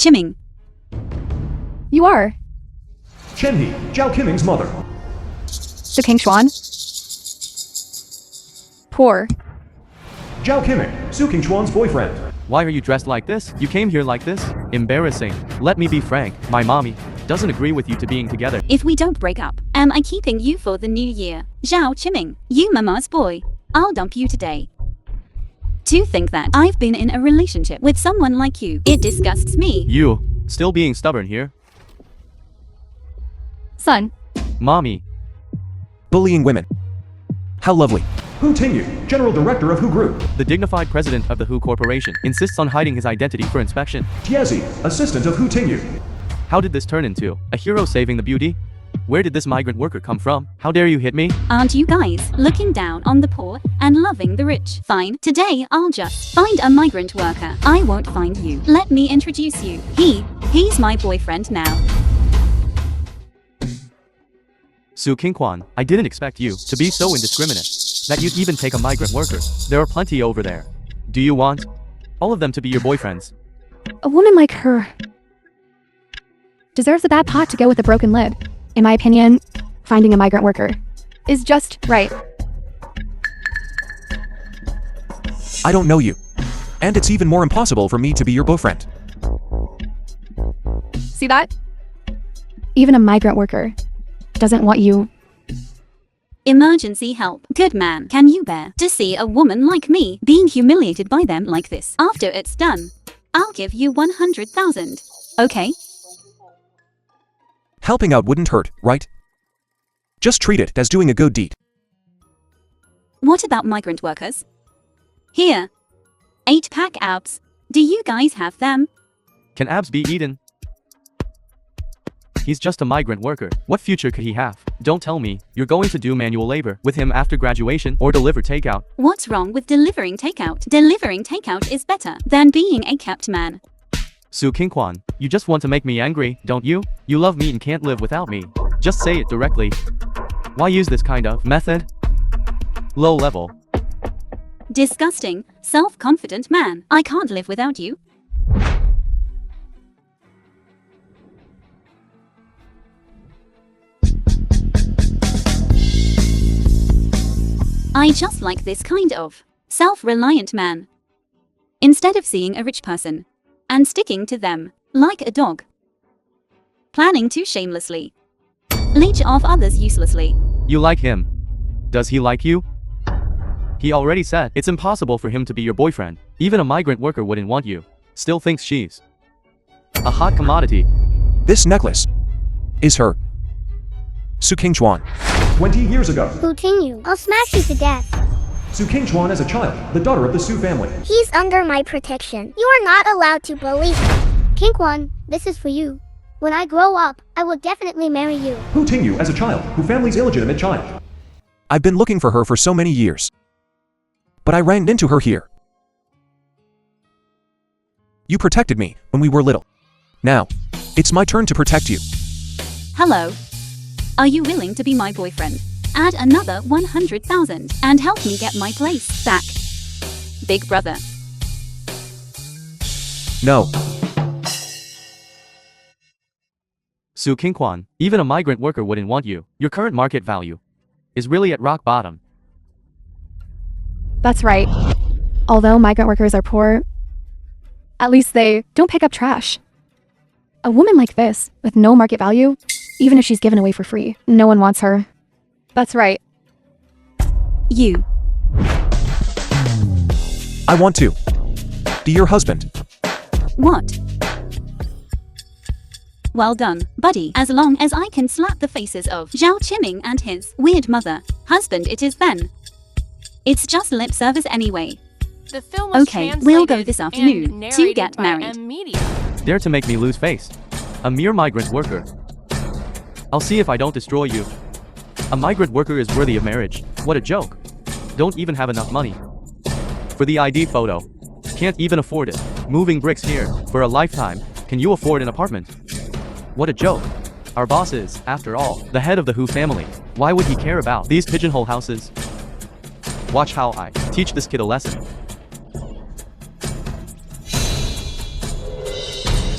Chiming. You are. Chen-He, Zhao Qiming's mother. So King Xuan? Poor. Zhao Qiming, Su Qingchuan's boyfriend. Why are you dressed like this? You came here like this? Embarrassing. Let me be frank, my mommy doesn't agree with you to being together. If we don't break up, am I keeping you for the new year? Zhao Qiming, you mama's boy. I'll dump you today. To think that I've been in a relationship with someone like you, it disgusts me. You, still being stubborn here? Son. Mommy. Bullying women. How lovely. Hu Tingyu, General Director of Hu Group. The dignified president of the Hu Corporation insists on hiding his identity for inspection. Tiezi, Assistant of Hu Tingyu. How did this turn into a hero saving the beauty? Where did this migrant worker come from? How dare you hit me? Aren't you guys looking down on the poor and loving the rich? Fine, today I'll just find a migrant worker. I won't find you. Let me introduce you. He's my boyfriend now. Su Qingquan, I didn't expect you to be so indiscriminate that you'd even take a migrant worker. There are plenty over there. Do you want all of them to be your boyfriends? A woman like her deserves a bad pot to go with a broken lid. In my opinion, finding a migrant worker is just right. I don't know you. And it's even more impossible for me to be your boyfriend. See that? Even a migrant worker doesn't want you. Emergency help. Good man, can you bear to see a woman like me being humiliated by them like this? After it's done, I'll give you 100,000. Okay? Helping out wouldn't hurt, right? Just treat it as doing a good deed. What about migrant workers? Here. 8-pack abs. Do you guys have them? Can abs be eaten? He's just a migrant worker. What future could he have? Don't tell me you're going to do manual labor with him after graduation or deliver takeout. What's wrong with delivering takeout? Delivering takeout is better than being a kept man. Su Qingquan, you just want to make me angry, don't you? You love me and can't live without me. Just say it directly. Why use this kind of method? Low level. Disgusting, self-confident man. I can't live without you. I just like this kind of self-reliant man. Instead of seeing a rich person and sticking to them like a dog, planning to shamelessly leech off others uselessly. You like him. Does he like you? He already said it's impossible for him to be your boyfriend. Even a migrant worker wouldn't want you. Still thinks she's a hot commodity. This necklace is her. Su Qingchuan. 20 years ago, Hu Tingyu, I'll smash you to death. Su Qingchuan as a child, the daughter of the Su family. He's under my protection. You are not allowed to bully him. Qingquan, this is for you. When I grow up, I will definitely marry you. Hu Tingyu as a child, Hu family's illegitimate child. I've been looking for her for so many years. But I ran into her here. You protected me when we were little. Now, it's my turn to protect you. Hello. Are you willing to be my boyfriend? Add another 100,000 and help me get my place back. Big brother. No. Su Qingquan, even a migrant worker wouldn't want you. Your current market value is really at rock bottom. That's right. Although migrant workers are poor, at least they don't pick up trash. A woman like this, with no market value, even if she's given away for free, no one wants her. That's right. You. I want to be your husband. What? Well done, buddy. As long as I can slap the faces of Zhao Qiming and his weird mother, husband it is then. It's just lip service anyway. The film was Okay, we'll go this afternoon and to narrated get by married. Media. Dare to make me lose face. A mere migrant worker. I'll see if I don't destroy you. A migrant worker is worthy of marriage. What a joke. Don't even have enough money for the ID photo. Can't even afford it. Moving bricks here for a lifetime. Can you afford an apartment? What a joke. Our boss is, after all, the head of the Hu family. Why would he care about these pigeonhole houses? Watch how I teach this kid a lesson.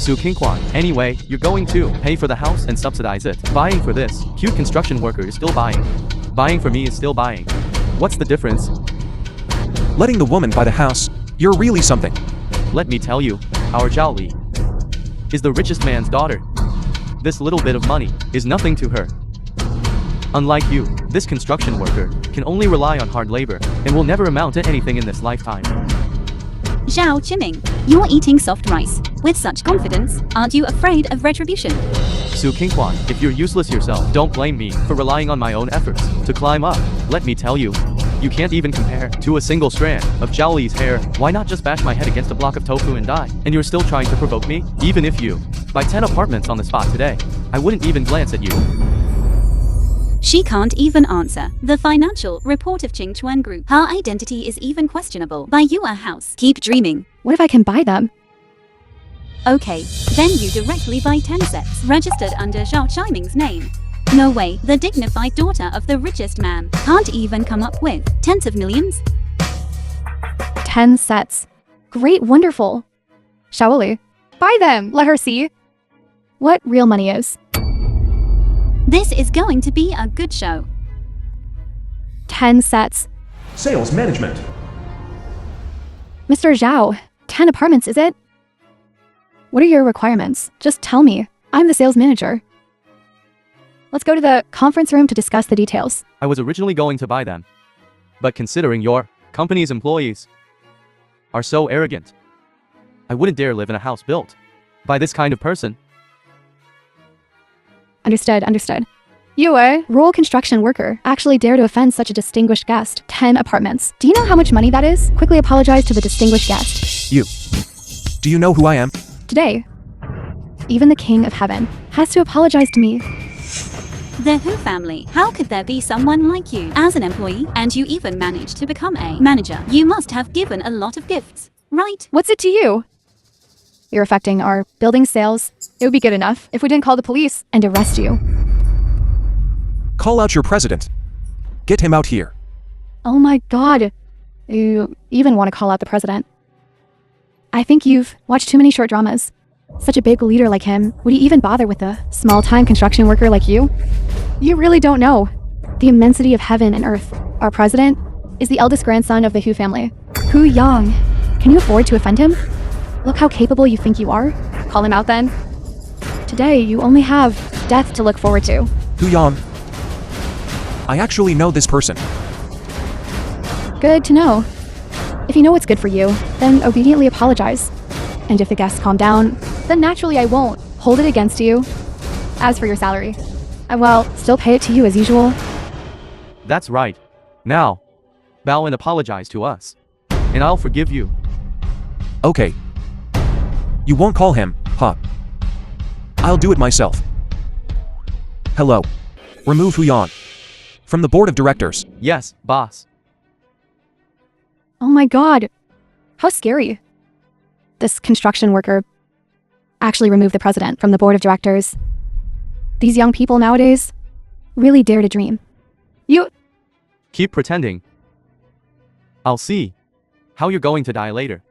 Su Qingquan. Anyway, you're going to pay for the house and subsidize it. Buying for this cute construction worker is still buying. Buying for me is still buying. What's the difference? Letting the woman buy the house, you're really something. Let me tell you, our Zhao Li is the richest man's daughter. This little bit of money is nothing to her. Unlike you, this construction worker can only rely on hard labor and will never amount to anything in this lifetime. Zhao Qiming, you're eating soft rice. With such confidence, aren't you afraid of retribution? Su Qingquan, if you're useless yourself, don't blame me for relying on my own efforts to climb up. Let me tell you, you can't even compare to a single strand of Zhao Li's hair. Why not just bash my head against a block of tofu and die? And you're still trying to provoke me? Even if you buy 10 apartments on the spot today, I wouldn't even glance at you. She can't even answer the financial report of Qingchuan Group. Her identity is even questionable. Buy you a house. Keep dreaming. What if I can buy them? Okay, then you directly buy 10 sets registered under Zhao Qiming's name. No way, the dignified daughter of the richest man can't even come up with tens of millions. 10 sets. Great, wonderful. Shaoli, buy them. Let her see what real money is. This is going to be a good show. 10 sets. Sales management. Mr. Zhao, 10 apartments, is it? What are your requirements? Just tell me. I'm the sales manager. Let's go to the conference room to discuss the details. I was originally going to buy them. But considering your company's employees are so arrogant, I wouldn't dare live in a house built by this kind of person. Understood. You, a rural construction worker, actually dare to offend such a distinguished guest. 10 apartments. Do you know how much money that is? Quickly apologize to the distinguished guest. You. Do you know who I am? Today, even the King of Heaven has to apologize to me. The Hu family. How could there be someone like you as an employee and you even managed to become a manager? You must have given a lot of gifts, right? What's it to you? You're affecting our building sales. It would be good enough if we didn't call the police and arrest you. Call out your president. Get him out here. Oh my god. You even want to call out the president? I think you've watched too many short dramas. Such a big leader like him, would he even bother with a small-time construction worker like you? You really don't know the immensity of heaven and earth. Our president is the eldest grandson of the Hu family. Hu Yang. Can you afford to offend him? Look how capable you think you are. Call him out then. Today, you only have death to look forward to. Hu Yang. I actually know this person. Good to know. If you know what's good for you, then obediently apologize. And if the guests calm down, then naturally I won't hold it against you. As for your salary, I will still pay it to you as usual. That's right. Now, bow and apologize to us, and I'll forgive you. Okay. You won't call him, huh? I'll do it myself. Hello. Remove Hu Yan from the board of directors. Yes, boss. Oh my god. How scary. This construction worker actually removed the president from the board of directors. These young people nowadays really dare to dream. You... Keep pretending. I'll see how you're going to die later.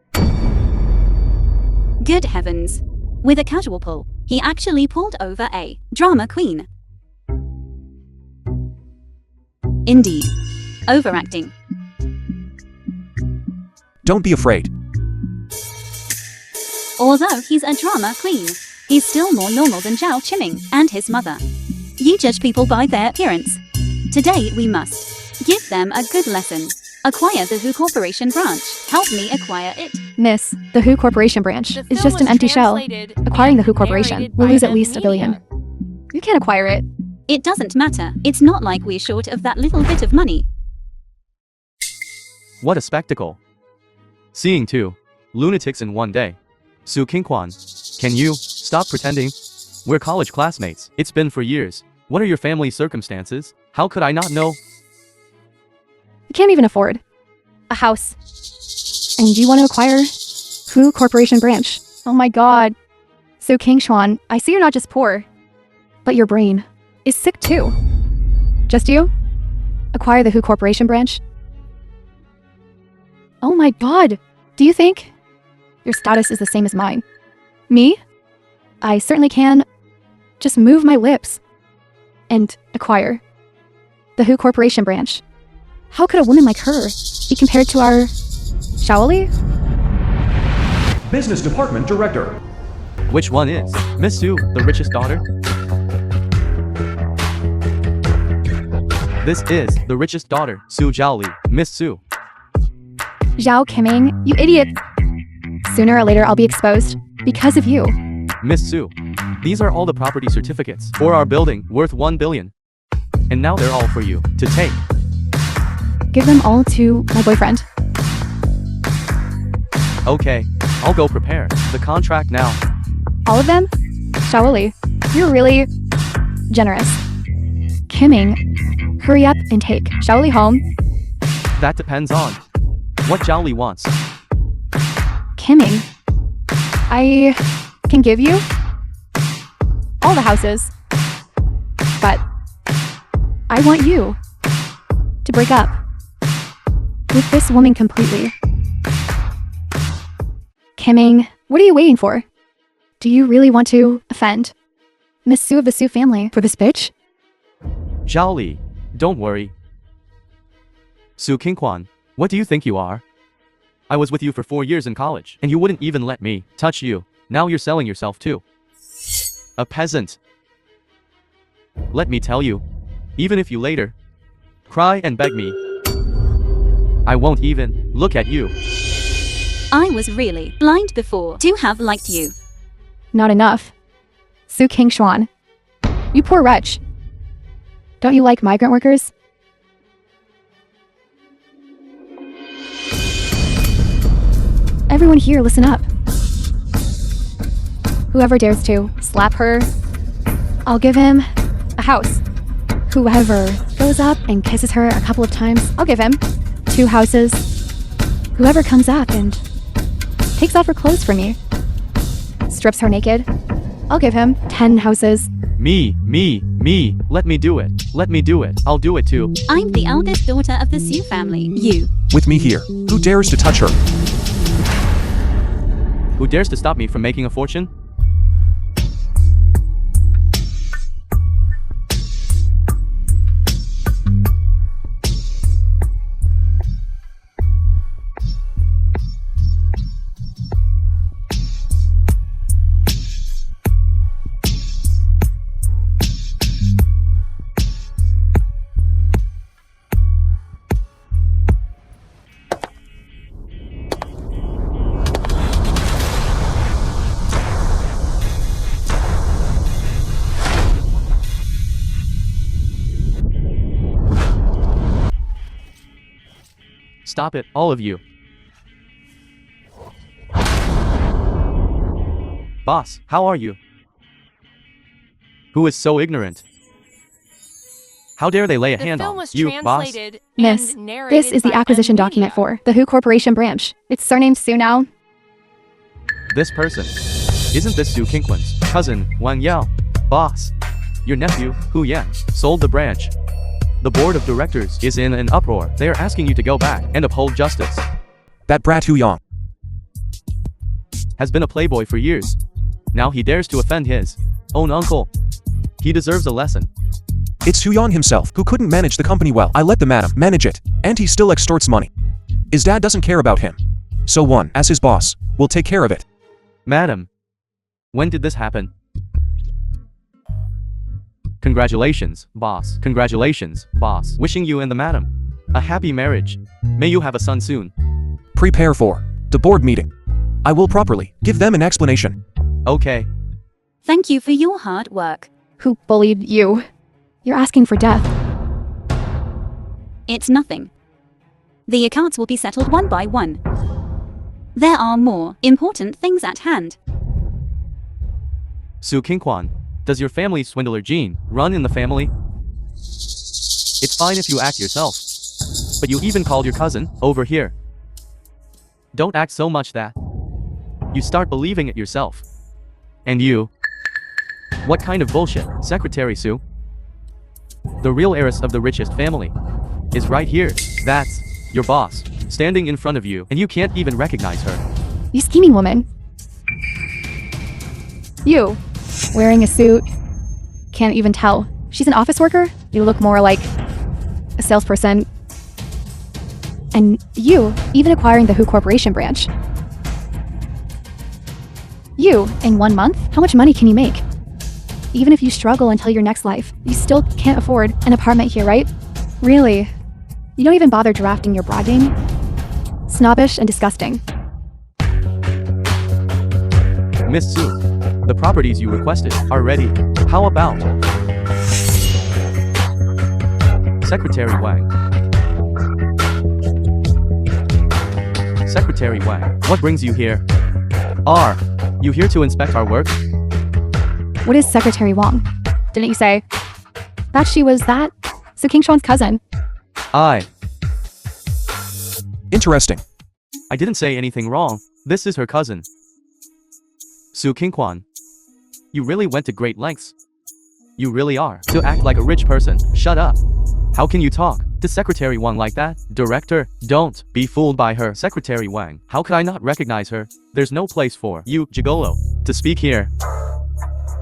Good heavens. With a casual pull, he actually pulled over a drama queen. Indeed. Overacting. Don't be afraid. Although he's a drama queen, he's still more normal than Zhao Qiming and his mother. You judge people by their appearance. Today we must give them a good lesson. Acquire the Hu Corporation branch. Help me acquire it. Miss, the Hu Corporation branch is just an empty shell. Acquiring the Hu Corporation will lose at least $1 billion. You can't acquire it. It doesn't matter. It's not like we're short of that little bit of money. What a spectacle. Seeing two lunatics in one day. Su Qingquan, can you stop pretending? We're college classmates. It's been for years. What are your family circumstances? How could I not know? You can't even afford a house. And you want to acquire Hu Corporation branch. Oh my god. So King Xuan, I see you're not just poor, but your brain is sick too. Just you? Acquire the Hu Corporation branch? Oh my god. Do you think your status is the same as mine? Me? I certainly can just move my lips and acquire the Who Corporation branch. How could a woman like her be compared to our Shaoli? Business Department Director. Which one is Miss Su, the richest daughter? This is the richest daughter, Su Zhaoli, Miss Su. Zhao Qiming, you idiot. Sooner or later I'll be exposed because of you. Miss Su, these are all the property certificates for our building worth 1 billion. And now they're all for you to take. Give them all to my boyfriend. Okay, I'll go prepare the contract now. All of them? Shaoli, you're really generous. Qiming, hurry up and take Shaoli home. That depends on what Zhaoli wants. Qiming, I can give you all the houses, but I want you to break up with this woman completely. Qiming, what are you waiting for? Do you really want to offend Miss Su of the Su family for this bitch? Zhaoli, don't worry. Su Qingquan, what do you think you are? I was with you for 4 years in college, and you wouldn't even let me touch you. Now you're selling yourself too. A peasant. Let me tell you, even if you later cry and beg me, I won't even look at you. I was really blind before to have liked you. Not enough. Su Qingshuan, you poor wretch. Don't you like migrant workers? Everyone here, listen up. Whoever dares to slap her, I'll give him a house. Whoever goes up and kisses her a couple of times, I'll give him 2 houses. Whoever comes up and takes off her clothes for me, strips her naked, I'll give him 10 houses. Me. Let me do it. Let me do it. I'll do it too. I'm the eldest daughter of the Su family. You. With me here. Who dares to touch her? Who dares to stop me from making a fortune? Stop it, all of you. Boss, how are you? Who is so ignorant? How dare they lay a hand on you, boss? Miss, this is the acquisition document for the Who Corporation branch. It's surnamed Su now. This person. Isn't this Su Qingquan's cousin, Wang Yao? Boss, your nephew, Hu Yan, sold the branch. The board of directors is in an uproar. They are asking you to go back and uphold justice. That brat Hu Yang Has been a playboy for years. Now he dares to offend his own uncle. He deserves a lesson. It's Hu Yan himself who couldn't manage the company well. I let the madam manage it, and he still extorts money. His dad doesn't care about him. So one, as his boss, will take care of it. Madam, when did this happen? Congratulations, boss. Congratulations, boss. Wishing you and the madam a happy marriage. May you have a son soon. Prepare for the board meeting. I will properly give them an explanation. Okay. Thank you for your hard work. Who bullied you? You're asking for death. It's nothing. The accounts will be settled one by one. There are more important things at hand. Su Qingquan, does your family swindler gene run in the family? It's fine if you act yourself. But you even called your cousin over here. Don't act so much that you start believing it yourself. And you? What kind of bullshit, Secretary Su? The real heiress of the richest family is right here. That's your boss, standing in front of you, and you can't even recognize her. You scheming woman. You, wearing a suit. Can't even tell. She's an office worker? You look more like a salesperson. And you, even acquiring the Who Corporation branch. You, in 1 month? How much money can you make? Even if you struggle until your next life, you still can't afford an apartment here, right? Really? You don't even bother drafting your bragging? Snobbish and disgusting. Miss Sue, the properties you requested are ready. How about Secretary Wang? Secretary Wang, what brings you here? Are you here to inspect our work? What is Secretary Wang? Didn't you say that she was that? So King Xuan's cousin. Interesting. I didn't say anything wrong. This is her cousin. Su Qingquan. You really went to great lengths. You really are. To act like a rich person. Shut up. How can you talk to Secretary Wang like that? Director, don't be fooled by her. Secretary Wang, how could I not recognize her? There's no place for you, gigolo, to speak here.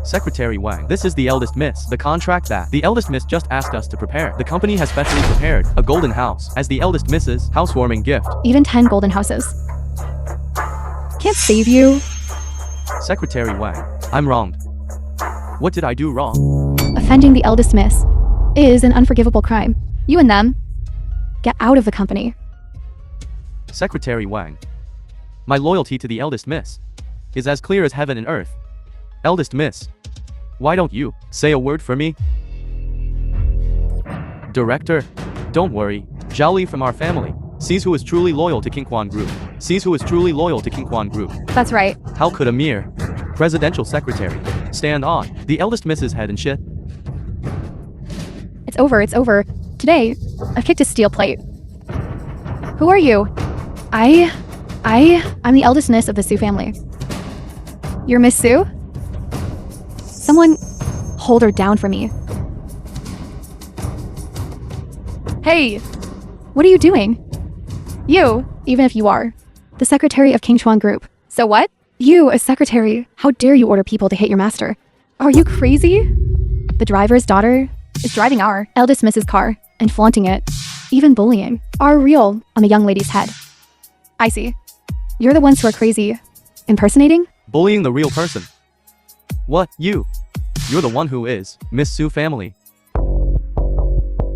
Secretary Wang, this is the eldest miss. The contract that the eldest miss just asked us to prepare. The company has specially prepared a golden house as the eldest miss's housewarming gift. Even 10 golden houses. Can't save you. Secretary Wang, I'm wronged. What did I do wrong? Offending the eldest miss is an unforgivable crime. You and them, get out of the company. Secretary Wang, my loyalty to the eldest miss is as clear as heaven and earth. Eldest miss, why don't you say a word for me? Director, don't worry. Zhao Li from our family sees who is truly loyal to Qingquan Group. Sees who is truly loyal to Qingquan Group. That's right. How could a mere presidential secretary stand on the eldest miss's head and shit? It's over, it's over. Today, I've kicked a steel plate. Who are you? I'm the eldest miss of the Su family. You're Miss Su? Someone hold her down for me. Hey, what are you doing? You, even if you are, the secretary of King Chuan Group. So what? You, a secretary, how dare you order people to hit your master? Are you crazy? The driver's daughter is driving our eldest miss's car and flaunting it, even bullying our real on the young lady's head. I see. You're the ones who are crazy. Impersonating? Bullying the real person. What, you? You're the one who is Miss Su family.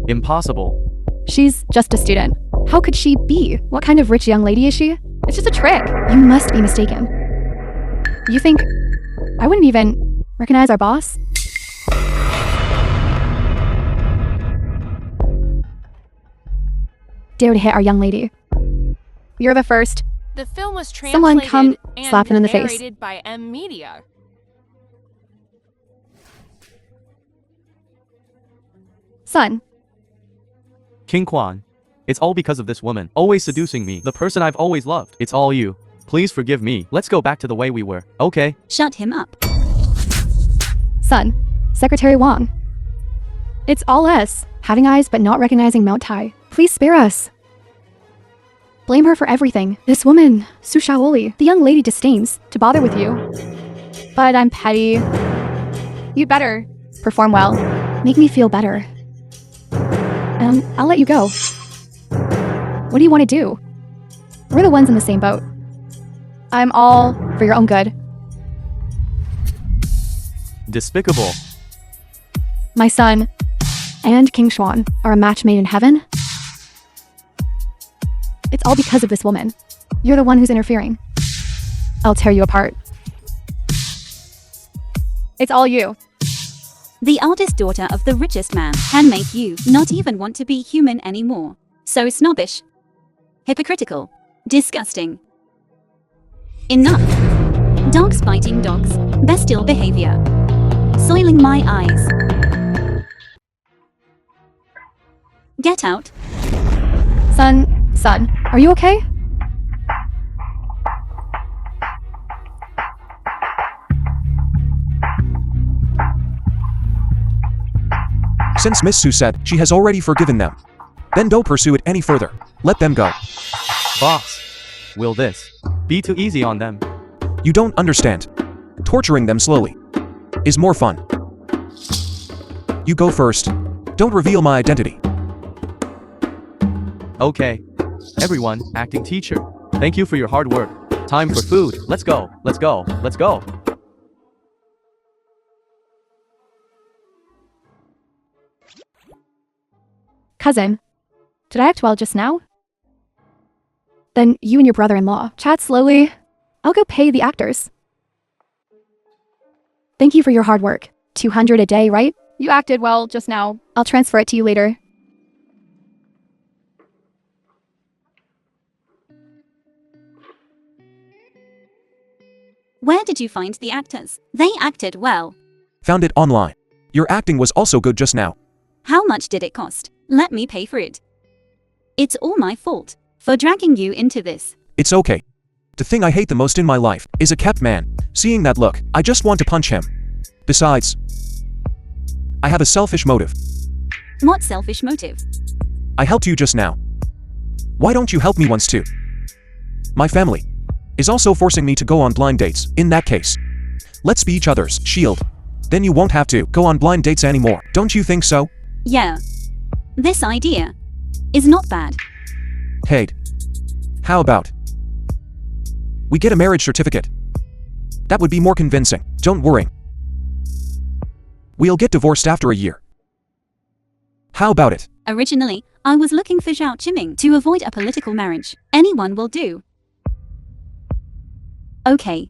Impossible. She's just a student. How could she be? What kind of rich young lady is she? It's just a trick. You must be mistaken. You think I wouldn't even recognize our boss? Dare to hit our young lady. You're the first. The film was translated Someone come and slap him in the face. narrated by M Media. Son, Qingquan, it's all because of this woman, always seducing me, the person I've always loved. It's all you. Please forgive me. Let's go back to the way we were, okay? Shut him up. son, Secretary Wang. It's all us, having eyes but not recognizing Mount Tai. Please spare us. Blame her for everything. This woman, Su Shaoli, the young lady disdains to bother with you. But I'm petty. You'd better perform well. Make me feel better. I'll let you go. What do you want to do? We're the ones in the same boat. I'm all for your own good. Despicable. My son and King Xuan are a match made in heaven. It's all because of this woman. You're the one who's interfering. I'll tear you apart. It's all you. The eldest daughter of the richest man can make you not even want to be human anymore. So snobbish. Hypocritical. Disgusting. Enough. Dogs biting dogs. Bestial behavior. Soiling my eyes. Get out. Son, are you okay? Since Miss Su said she has already forgiven them, then don't pursue it any further. Let them go. Boss, will this be too easy on them? You don't understand. Torturing them slowly is more fun. You go first. Don't reveal my identity. Okay. Everyone, acting teacher. Thank you for your hard work. Time for food. Let's go. Let's go. Let's go. Cousin, did I act well just now? Then you and your brother-in-law chat slowly. I'll go pay the actors. Thank you for your hard work. 200 a day, right? You acted well just now. I'll transfer it to you later. Where did you find the actors? They acted well. Found it online. Your acting was also good just now. How much did it cost? Let me pay for it. It's all my fault for dragging you into this. It's okay. The thing I hate the most in my life is a kept man. Seeing that look, I just want to punch him. Besides, I have a selfish motive. What selfish motive? I helped you just now. Why don't you help me once too? My family is also forcing me to go on blind dates. In that case, let's be each other's shield. Then you won't have to go on blind dates anymore. Don't you think so? Yeah. This idea is not bad. Hey, how about we get a marriage certificate? That would be more convincing. Don't worry. We'll get divorced after a year. How about it? Originally, I was looking for Zhao Qiming to avoid a political marriage. Anyone will do. Okay.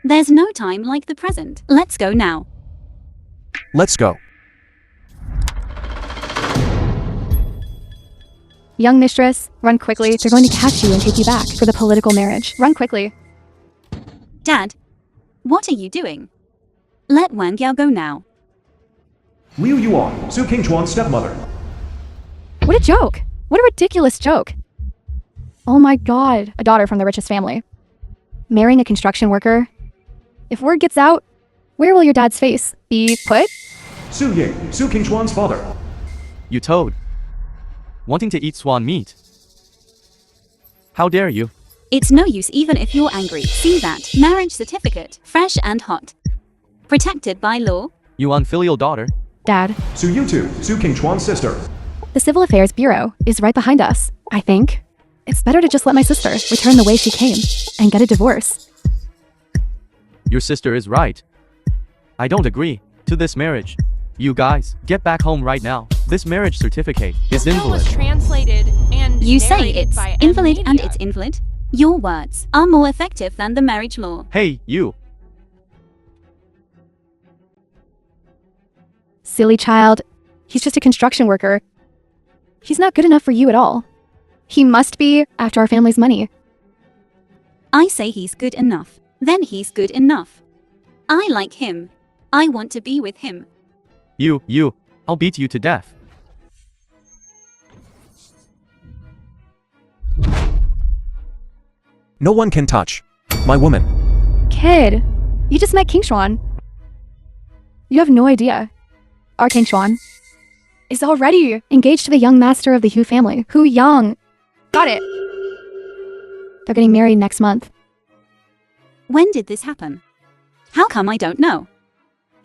There's no time like the present. Let's go now. Let's go. Young mistress, run quickly. They're going to catch you and take you back for the political marriage. Run quickly. Dad, what are you doing? Let Wang Yao go now. Liu Yuan, Su Qingchuan's stepmother. What a joke. What a ridiculous joke. Oh my god, a daughter from the richest family. Marrying a construction worker? If word gets out, where will your dad's face be put? Su Ying, Su Qingchuan's father. You toad. Wanting to eat swan meat. How dare you? It's no use even if you're angry. See that? Marriage certificate. Fresh and hot. Protected by law. You unfilial daughter. Dad, Su Yutu, Su Qingchuan's sister. the Civil Affairs Bureau is right behind us, I think. It's better to just let my sister return the way she came and get a divorce. Your sister is right. I don't agree to this marriage. You guys, get back home right now. This marriage certificate is Film invalid. was translated and You say narrated it's by invalid and Media. it's invalid? Your words are more effective than the marriage law. Hey, you. Silly child. He's just a construction worker. He's not good enough for you at all. He must be after our family's money. I say he's good enough. Then he's good enough. I like him. I want to be with him. You. I'll beat you to death. No one can touch my woman. Kid, you just met King Xuan. You have no idea. Our King Xuan is already engaged to the young master of the Hu family. Hu Yang. Got it. They're getting married next month. When did this happen? How come I don't know?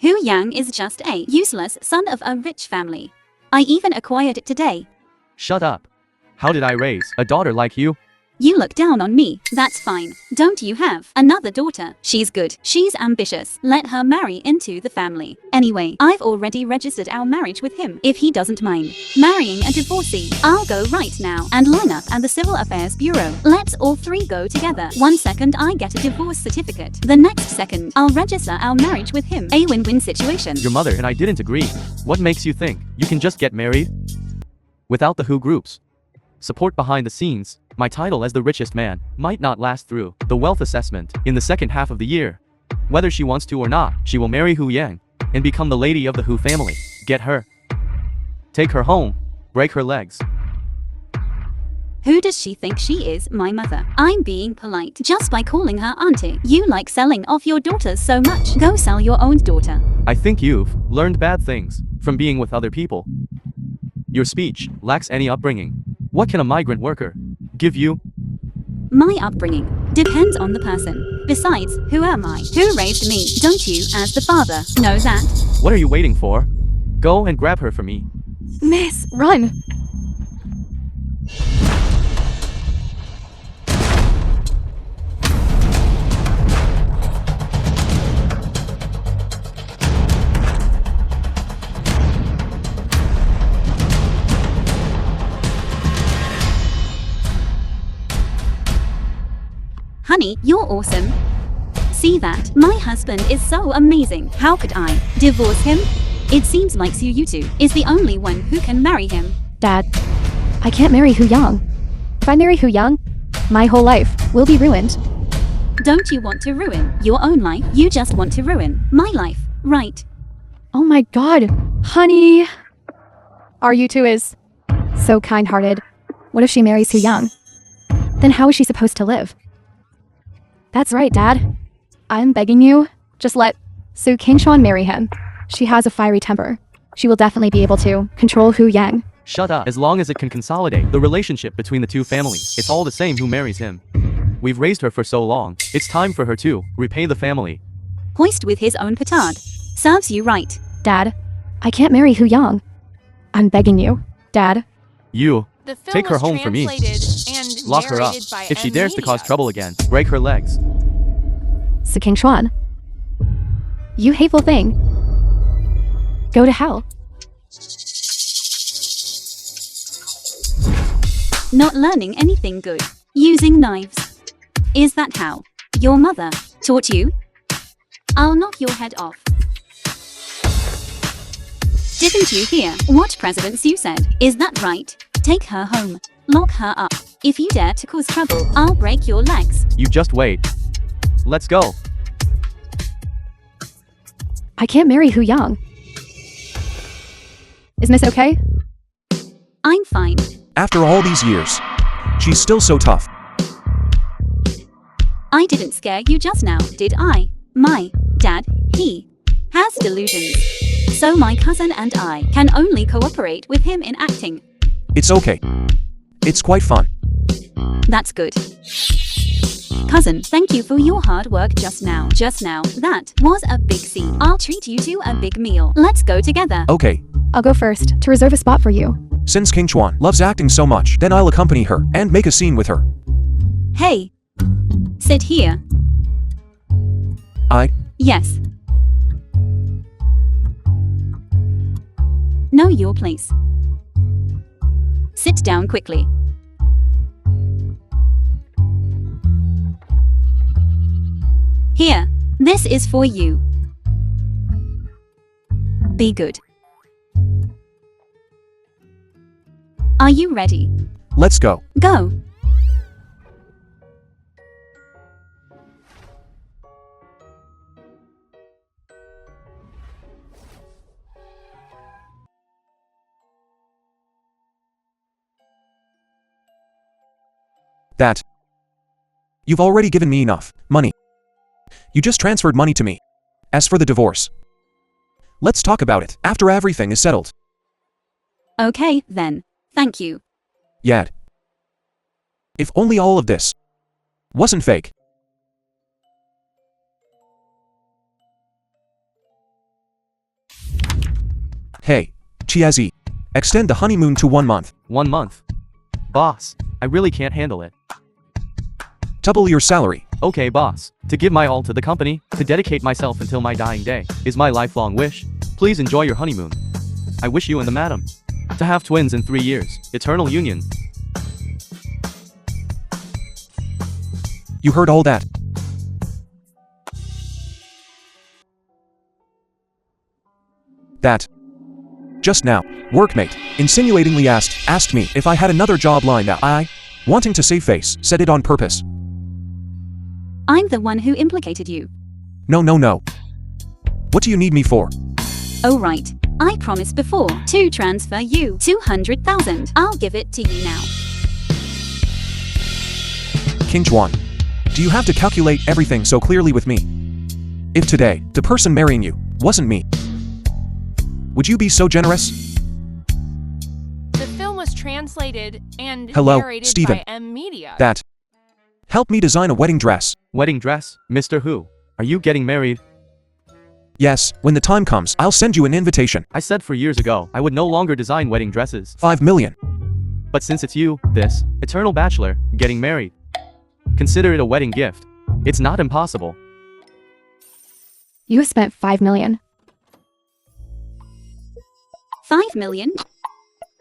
Hu Yang is just a useless son of a rich family. I even acquired it today. Shut up. How did I raise a daughter like you? You look down on me. That's fine. Don't you have another daughter? She's good. She's ambitious. Let her marry into the family. Anyway, I've already registered our marriage with him. If he doesn't mind marrying a divorcee, I'll go right now and line up at the Civil Affairs Bureau. Let's all three go together. 1 second I get a divorce certificate. The next second, I'll register our marriage with him. A win-win situation. Your mother and I didn't agree. What makes you think you can just get married? Without the Who groups support behind the scenes, my title as the richest man might not last through the wealth assessment in the second half of the year. Whether she wants to or not, she will marry Hu Yang and become the lady of the Hu family. Get her. Take her home. Break her legs. Who does she think she is? My mother. I'm being polite just by calling her auntie. You like selling off your daughters so much. Go sell your own daughter. I think you've learned bad things from being with other people. Your speech lacks any upbringing. What can a migrant worker give you? My upbringing depends on the person. Besides, who am I? Who raised me? Don't you, as the father, know that? What are you waiting for? Go and grab her for me. Miss, run! Honey, you're awesome. See that? My husband is so amazing. How could I divorce him? It seems like Su Yutu is the only one who can marry him. Dad, I can't marry Hu Yang. If I marry Hu Yang, my whole life will be ruined. Don't you want to ruin your own life? You just want to ruin my life, right? Oh my god, honey. Our Yutu is so kind-hearted. What if she marries Hu Yang? Then how is she supposed to live? That's right, Dad. I'm begging you, just let Su Qingchuan marry him. She has a fiery temper. She will definitely be able to control Hu Yang. Shut up. As long as it can consolidate the relationship between the two families, it's all the same who marries him. We've raised her for so long. It's time for her to repay the family. Hoist with his own petard. Serves you right. Dad, I can't marry Hu Yang. I'm begging you, Dad. You The film take her was home for me. translated and Lock her up. narrated by If she M dares to cause Media. trouble again, break her legs. Su Qingchuan. You hateful thing. Go to hell. Not learning anything good. Using knives. Is that how your mother taught you? I'll knock your head off. Didn't you hear what President Su said? Is that right? Take her home. Lock her up. If you dare to cause trouble, I'll break your legs. You just wait. Let's go. I can't marry Hu Yang. Is Miss okay? I'm fine. After all these years, she's still so tough. I didn't scare you just now, did I? My dad, he has delusions. So my cousin and I can only cooperate with him in acting. It's okay. It's quite fun. That's good. Cousin, thank you for your hard work just now. That was a big scene. I'll treat you to a big meal. Let's go together. Okay, I'll go first to reserve a spot for you. since Qingchuan loves acting so much, then I'll accompany her and make a scene with her. Hey. Sit here. Yes. Know your place. Sit down quickly. Here, this is for you. Be good. Are you ready? Let's go. Go. That. You've already given me enough money. You just transferred money to me. As for the divorce, let's talk about it after everything is settled. Okay, then. Thank you. Yad. If only all of this wasn't fake. Hey, Chiazi. Extend the honeymoon to 1 month. 1 month. Boss, I really can't handle it. Double your salary. Okay, boss. To give my all to the company, to dedicate myself until my dying day, is my lifelong wish. Please enjoy your honeymoon. I wish you and the madam to have twins in 3 years. Eternal union. You heard all that. That. Just now, workmate insinuatingly asked me if I had another job lined up. I, wanting to save face, said it on purpose. I'm the one who implicated you. No. What do you need me for? Oh right. I promised before to transfer you 200,000. I'll give it to you now. Qingchuan, do you have to calculate everything so clearly with me? If today, the person marrying you wasn't me, would you be so generous? The film was translated and Hello, narrated Steven. by M Media. That. Help me design a wedding dress. Wedding dress? Mr. Who? Are you getting married? Yes, when the time comes, I'll send you an invitation. I said for years ago, I would no longer design wedding dresses. 5 million. But since it's you, this, eternal bachelor, getting married, consider it a wedding gift. It's not impossible. You have spent 5 million. 5 million?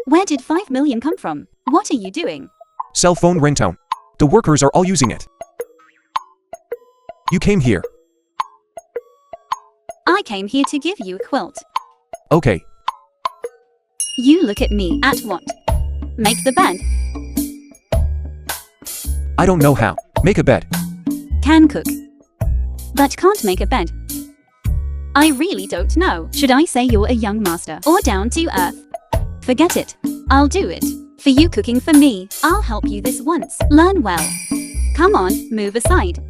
Where did 5 million come from? What are you doing? Cell phone ringtone. The workers are all using it. You came here. I came here to give you a quilt. Okay. You look at me. At what? Make the bed. I don't know how. Make a bed. Can cook. But can't make a bed. I really don't know. Should I say you're a young master or down to earth? Forget it. I'll do it. For you cooking for me, I'll help you this once. Learn well. Come on, move aside.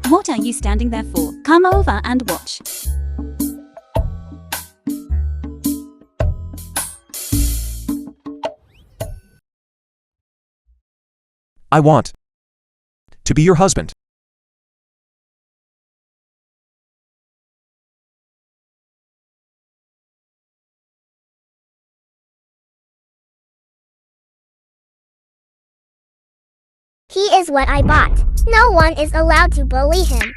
What are you standing there for? Come over and watch. I want to be your husband. He is what I bought. No one is allowed to bully him.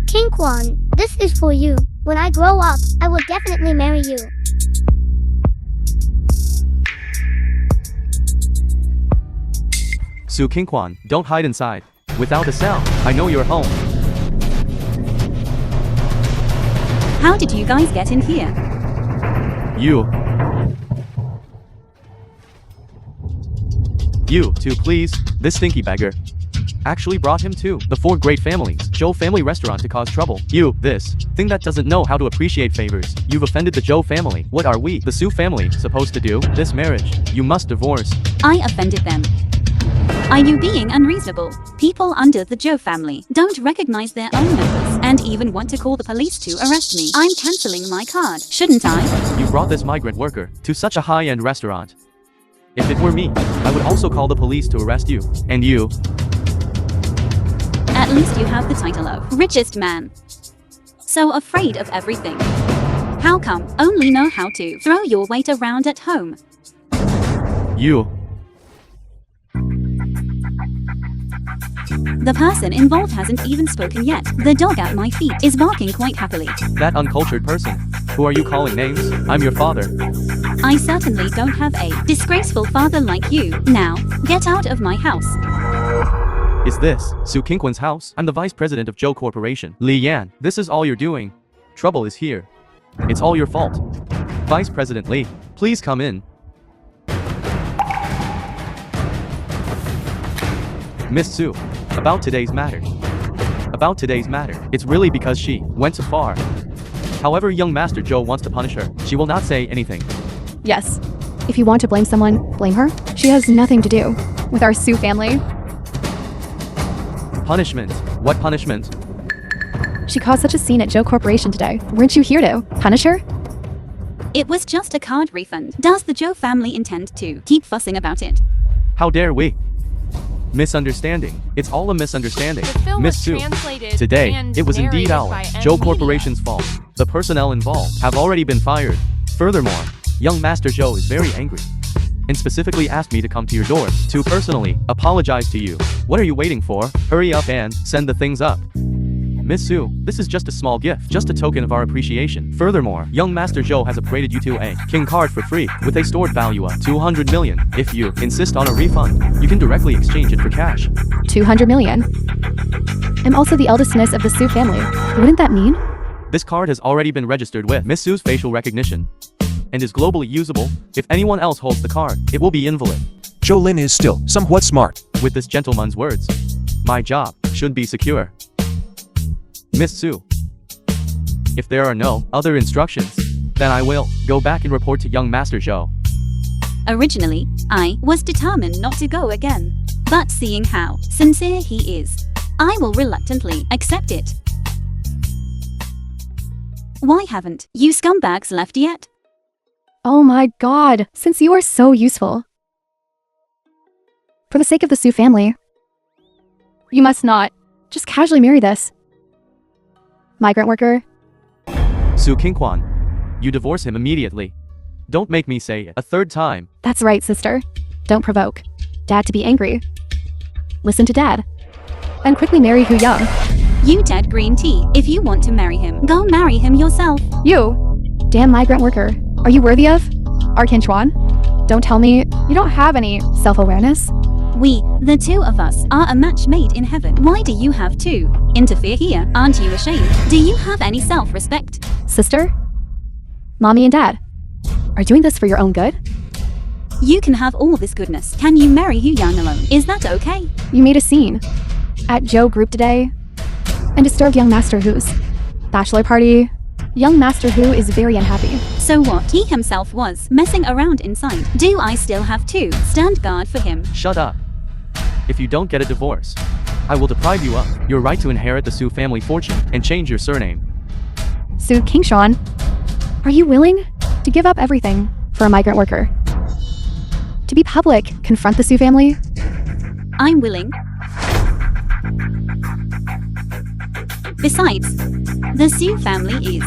King Kwan, this is for you. When I grow up, I will definitely marry you. Su Kingquan, don't hide inside. Without a sound, I know you're home. How did you guys get in here? You too, please. This stinky beggar actually brought him to the Four Great Families, Joe family restaurant to cause trouble. You, this thing that doesn't know how to appreciate favors. You've offended the Joe family. What are we, the Su family, supposed to do? This marriage, you must divorce. I offended them. Are you being unreasonable? People under the Joe family don't recognize their own members and even want to call the police to arrest me. I'm canceling my card, shouldn't I? You brought this migrant worker to such a high-end restaurant. If it were me, I would also call the police to arrest you. And you. At least you have the title of richest man. So afraid of everything. How come only know how to throw your weight around at home? You. The person involved hasn't even spoken yet. The dog at my feet is barking quite happily. That uncultured person. Who are you calling names? I'm your father. I certainly don't have a disgraceful father like you. Now, get out of my house. Is this Su Kingquan's house? I'm the vice president of Joe Corporation. Liu Yuan, this is all you're doing. Trouble is here. It's all your fault. Vice President Li, please come in. Miss Su, about today's matter. It's really because she went too far. However, young Master Joe wants to punish her. She will not say anything. Yes. If you want to blame someone, blame her. She has nothing to do with our Su family. Punishment? What punishment? She caused such a scene at Joe Corporation today. Weren't you here to punish her? It was just a card refund. Does the Joe family intend to keep fussing about it? How dare we? Misunderstanding. It's all a misunderstanding. The film Miss was Su, translated today, and it was indeed narrated our by Joe M. Media. Corporation's fault. The personnel involved have already been fired. Furthermore, young Master Joe is very angry and specifically asked me to come to your door to personally apologize to you. What are you waiting for? Hurry up and send the things up. Miss Su, this is just a small gift, just a token of our appreciation. Furthermore, young Master Joe has upgraded you to a King card for free with a stored value of 200 million. If you insist on a refund, you can directly exchange it for cash. 200 million. I'm also the eldest niece of the Su family. Wouldn't that mean? This card has already been registered with Miss Su's facial recognition and is globally usable. If anyone else holds the card, it will be invalid. Joe Lin is still somewhat smart. With this gentleman's words, my job should be secure. Miss Su, if there are no other instructions, then I will go back and report to young Master Joe. Originally, I was determined not to go again. But seeing how sincere he is, I will reluctantly accept it. Why haven't you scumbags left yet? Oh my god, since you are so useful. For the sake of the Su family, you must not just casually marry this migrant worker. Su Kingquan, you divorce him immediately. Don't make me say it a third time. That's right, sister. Don't provoke Dad to be angry. Listen to Dad. And quickly marry Hu Young. You dead green tea. If you want to marry him, go marry him yourself. You, damn migrant worker. Are you worthy of our Kinchuan? Don't tell me you don't have any self-awareness. We, the two of us, are a match made in heaven. Why do you have to interfere here? Aren't you ashamed? Do you have any self-respect? Sister, Mommy and Dad, are doing this for your own good? You can have all this goodness. Can you marry Hu Yan alone? Is that okay? You made a scene at Joe Group today and disturbed young Master Hu's bachelor party. Young Master Hu is very unhappy. So what? He himself was messing around inside. Do I still have to stand guard for him? Shut up. If you don't get a divorce, I will deprive you of your right to inherit the Su family fortune and change your surname. Su Kingshan, are you willing to give up everything for a migrant worker? To be public, confront the Su family? I'm willing. Besides, the Su family is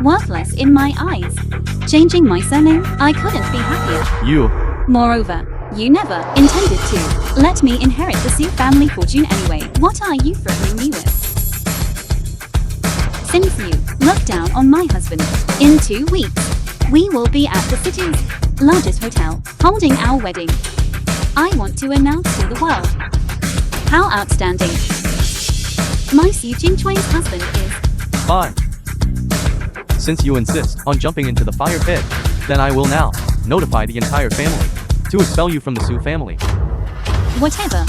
worthless in my eyes. Changing my surname, I couldn't be happier. You. Moreover, you never intended to let me inherit the Su family fortune anyway. What are you threatening me with? Since you look down on my husband, in 2 weeks, we will be at the city's largest hotel, holding our wedding. I want to announce to the world how outstanding my Su Jingchuan's husband is. Fine. Since you insist on jumping into the fire pit, then I will now notify the entire family to expel you from the Su family. Whatever.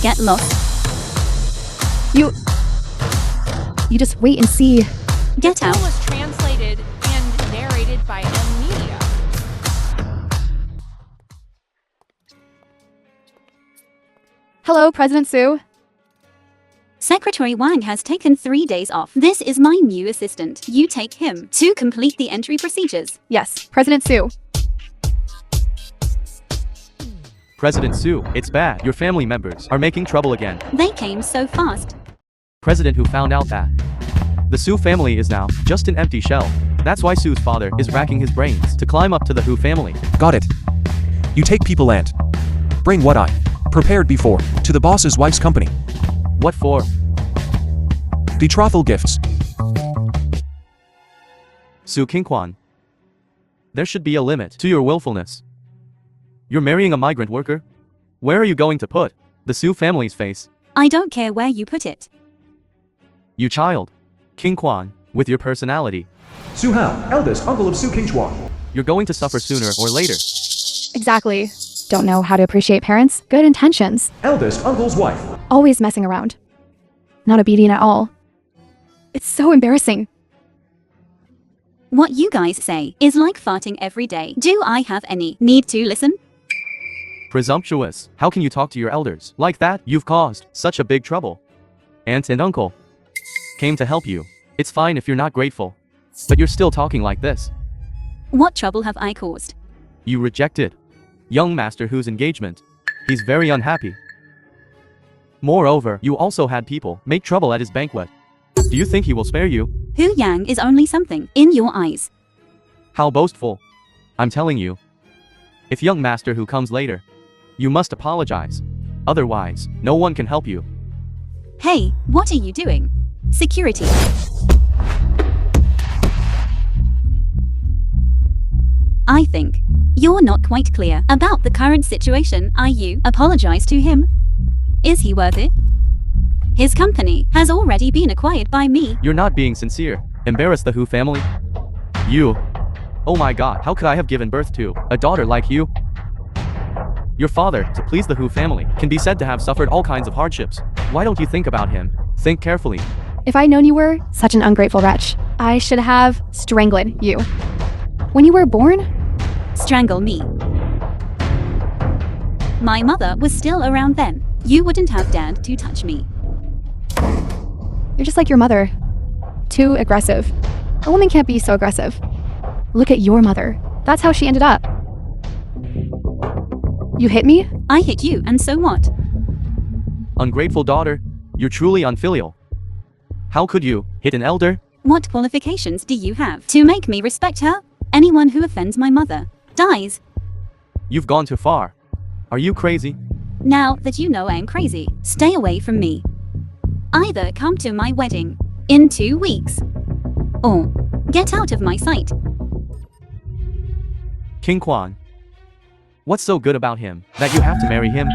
Get lost. You just wait and see. Get The out. film was translated and narrated by M Media. Hello, President Su. Secretary Wang has taken 3 days off. This is my new assistant. You take him to complete the entry procedures. Yes, President Su. President Su, it's bad. Your family members are making trouble again. They came so fast. President Hu found out that the Su family is now just an empty shell. That's why Su's father is racking his brains to climb up to the Hu family. Got it. You take people and bring what I prepared before to the boss's wife's company. What for? Betrothal gifts. Su Kingquan. There should be a limit to your willfulness. You're marrying a migrant worker? Where are you going to put the Su family's face? I don't care where you put it. You child. Kingquan, with your personality, Su Hao, eldest uncle of Su Kingchuan. you're going to suffer sooner or later. Exactly. Don't know how to appreciate parents' good intentions. Eldest uncle's wife. Always messing around. Not obedient at all. It's so embarrassing. What you guys say is like farting every day. Do I have any need to listen? Presumptuous. How can you talk to your elders like that? You've caused such a big trouble. Aunt and uncle came to help you. It's fine if you're not grateful, but you're still talking like this. What trouble have I caused? You rejected young Master Hu's engagement. He's very unhappy. Moreover, you also had people make trouble at his banquet. Do you think he will spare you? Hu Yang is only something in your eyes. How boastful. I'm telling you. If young Master Hu comes later, you must apologize. Otherwise, no one can help you. Hey, what are you doing? Security. I think you're not quite clear about the current situation. Are you? Apologize to him? Is he worth it? His company has already been acquired by me. You're not being sincere. Embarrass the Hu family? You. Oh my god, how could I have given birth to a daughter like you? Your father, to please the Hu family, can be said to have suffered all kinds of hardships. Why don't you think about him? Think carefully. If I'd known you were such an ungrateful wretch, I should have strangled you. When you were born? Strangle me. My mother was still around then. You wouldn't have dared to touch me. You're just like your mother. Too aggressive. A woman can't be so aggressive. Look at your mother. That's how she ended up. You hit me? I hit you, and so what? Ungrateful daughter, you're truly unfilial. How could you hit an elder? What qualifications do you have to make me respect her? Anyone who offends my mother dies. You've gone too far. Are you crazy? Now that you know I'm crazy, stay away from me. Either come to my wedding in 2 weeks, or get out of my sight. King Quan. What's so good about him that you have to marry him?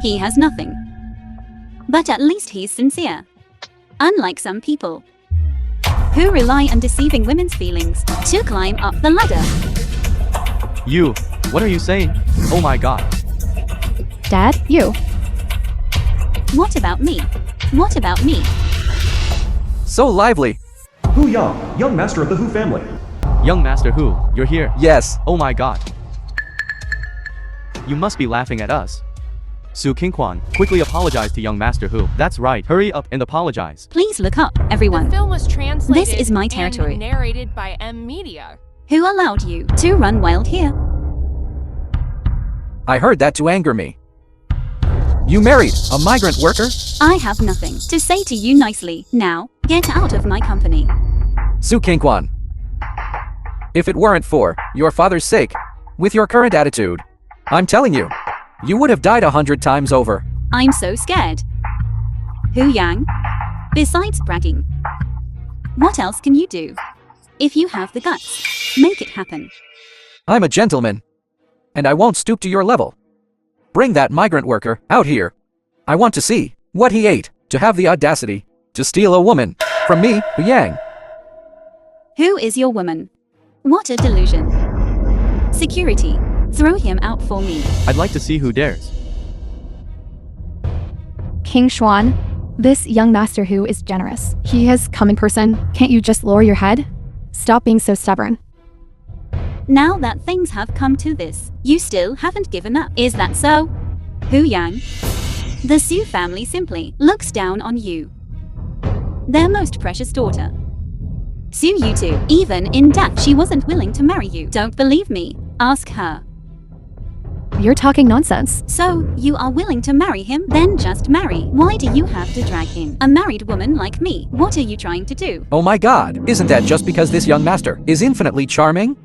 He has nothing. But at least he's sincere. Unlike some people who rely on deceiving women's feelings to climb up the ladder. You, what are you saying? Oh my god. Dad, you. What about me? What about me? So lively. Hu Yang, young master of the Hu family. Young Master Hu, you're here. Yes. Oh my god. You must be laughing at us. Su Qingquan, quickly apologize to young Master Hu. That's right, hurry up and apologize. Please look up, everyone. The film was translated This is my territory. and narrated by M Media. Who allowed you to run wild here? I heard that to anger me. You married a migrant worker? I have nothing to say to you nicely. Now, get out of my company. Su Qingquan. If it weren't for your father's sake, with your current attitude, I'm telling you, you would have died 100 times over. I'm so scared. Hu Yang? Besides bragging, what else can you do? If you have the guts, make it happen. I'm a gentleman, and I won't stoop to your level. Bring that migrant worker out here. I want to see what he ate to have the audacity to steal a woman from me, Hu Yang. Who is your woman? What a delusion. Security, throw him out for me. I'd like to see who dares. King Xuan, this young Master Hu is generous. He has come in person. Can't you just lower your head? Stop being so stubborn. Now that things have come to this, you still haven't given up. Is that so? Hu Yang? The Su family simply looks down on you. Their most precious daughter. Su you too. Even in death, she wasn't willing to marry you. Don't believe me? Ask her. You're talking nonsense. So, you are willing to marry him? Then just marry. Why do you have to drag in a married woman like me? What are you trying to do? Oh my god, isn't that just because this young master is infinitely charming?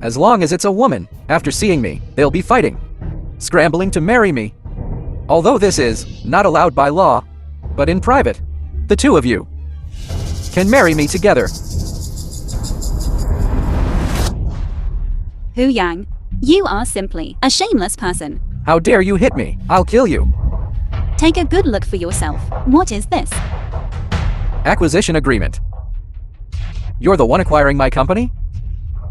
As long as it's a woman, after seeing me, they'll be fighting, scrambling to marry me. Although this is not allowed by law, but in private, the two of you can marry me together. Hu Yang, you are simply a shameless person. How dare you hit me? I'll kill you. Take a good look for yourself. What is this? Acquisition agreement. You're the one acquiring my company?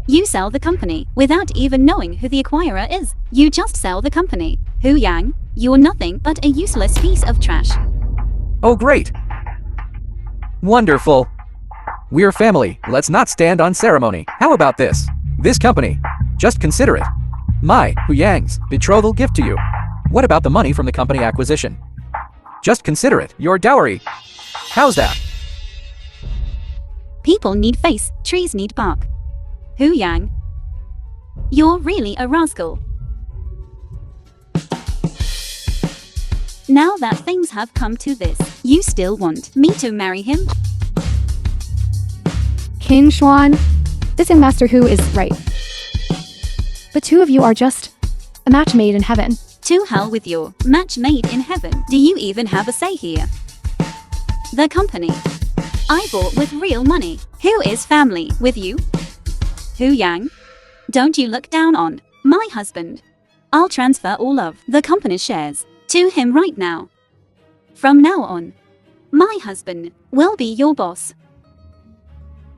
You sell the company without even knowing who the acquirer is. You just sell the company. Hu Yang, you're nothing but a useless piece of trash. Oh great. Wonderful. We're family. Let's not stand on ceremony. How about this? This company. Just consider it. My, Hu Yang's, betrothal gift to you. What about the money from the company acquisition? Just consider it. Your dowry. How's that? People need face, trees need bark. Hu Yang, you're really a rascal. Now that things have come to this, you still want me to marry him? King Xuan, this young Master Hu is right. The two of you are just a match made in heaven. To hell with your match made in heaven. Do you even have a say here? The company I bought with real money. Who is family with you? Hu Yang? Don't you look down on my husband. I'll transfer all of the company's shares to him right now. From now on, my husband will be your boss.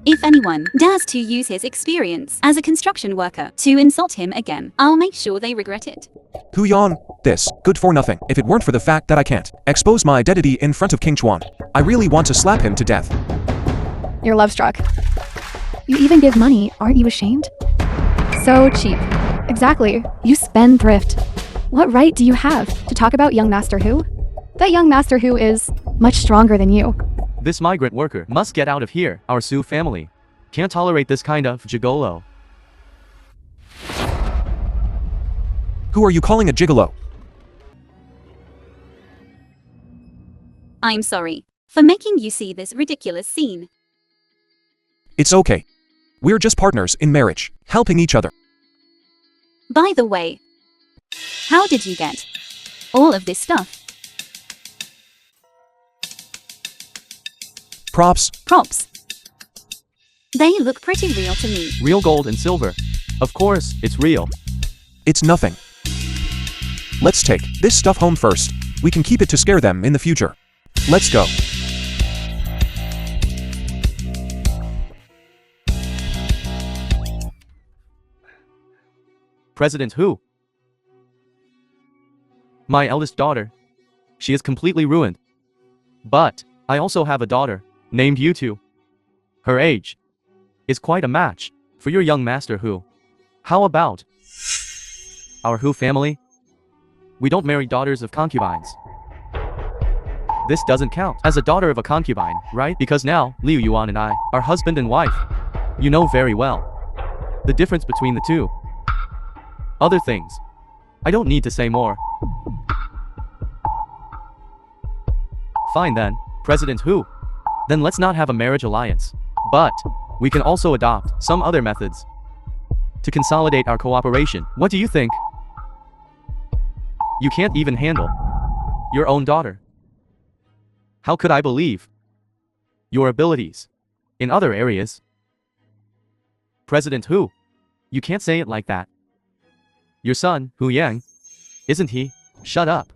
If anyone dares to use his experience as a construction worker to insult him again, I'll make sure they regret it. Hu Yan, this, good for nothing. If it weren't for the fact that I can't expose my identity in front of King Chuan, I really want to slap him to death. You're love struck. You even give money, aren't you ashamed? So cheap. Exactly. You spendthrift. What right do you have to talk about young Master Hu? That young Master Hu is much stronger than you. This migrant worker must get out of here. Our Su family can't tolerate this kind of gigolo. Who are you calling a gigolo? I'm sorry for making you see this ridiculous scene. It's okay. We're just partners in marriage, helping each other. By the way, how did you get all of this stuff? Props. Props. They look pretty real to me. Real gold and silver. Of course, it's real. It's nothing. Let's take this stuff home first. We can keep it to scare them in the future. Let's go. President who? My eldest daughter. She is completely ruined. But I also have a daughter named Yutu. Her age is quite a match for your young master Hu. How about our Hu family? We don't marry daughters of concubines. This doesn't count as a daughter of a concubine, right? Because now, Liu Yuan and I are husband and wife. You know very well the difference between the two. Other things, I don't need to say more. Fine then, President Hu. Then let's not have a marriage alliance. But we can also adopt some other methods to consolidate our cooperation. What do you think? You can't even handle your own daughter. How could I believe your abilities in other areas? President Hu, you can't say it like that. Your son, Hu Yang, isn't he? Shut up.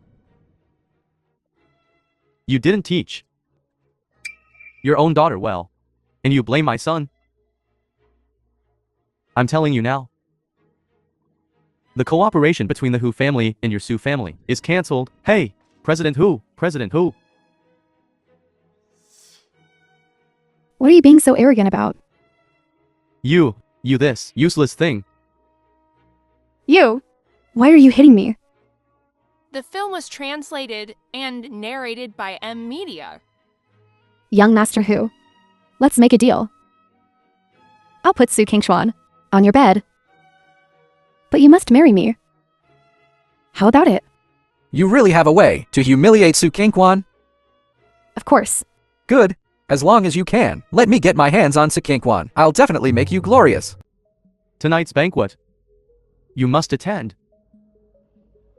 You didn't teach your own daughter well, and you blame my son? I'm telling you now. The cooperation between the Hu family and your Su family is cancelled. Hey, President Hu, President Hu. What are you being so arrogant about? You this useless thing. You? Why are you hitting me? The film was translated and narrated by M Media. Young Master Hu. Let's make a deal. I'll put Su Kingxuan on your bed. But you must marry me. How about it? You really have a way to humiliate Su Kingquan? Of course. Good. As long as you can. Let me get my hands on Su Kingquan. I'll definitely make you glorious. Tonight's banquet. You must attend.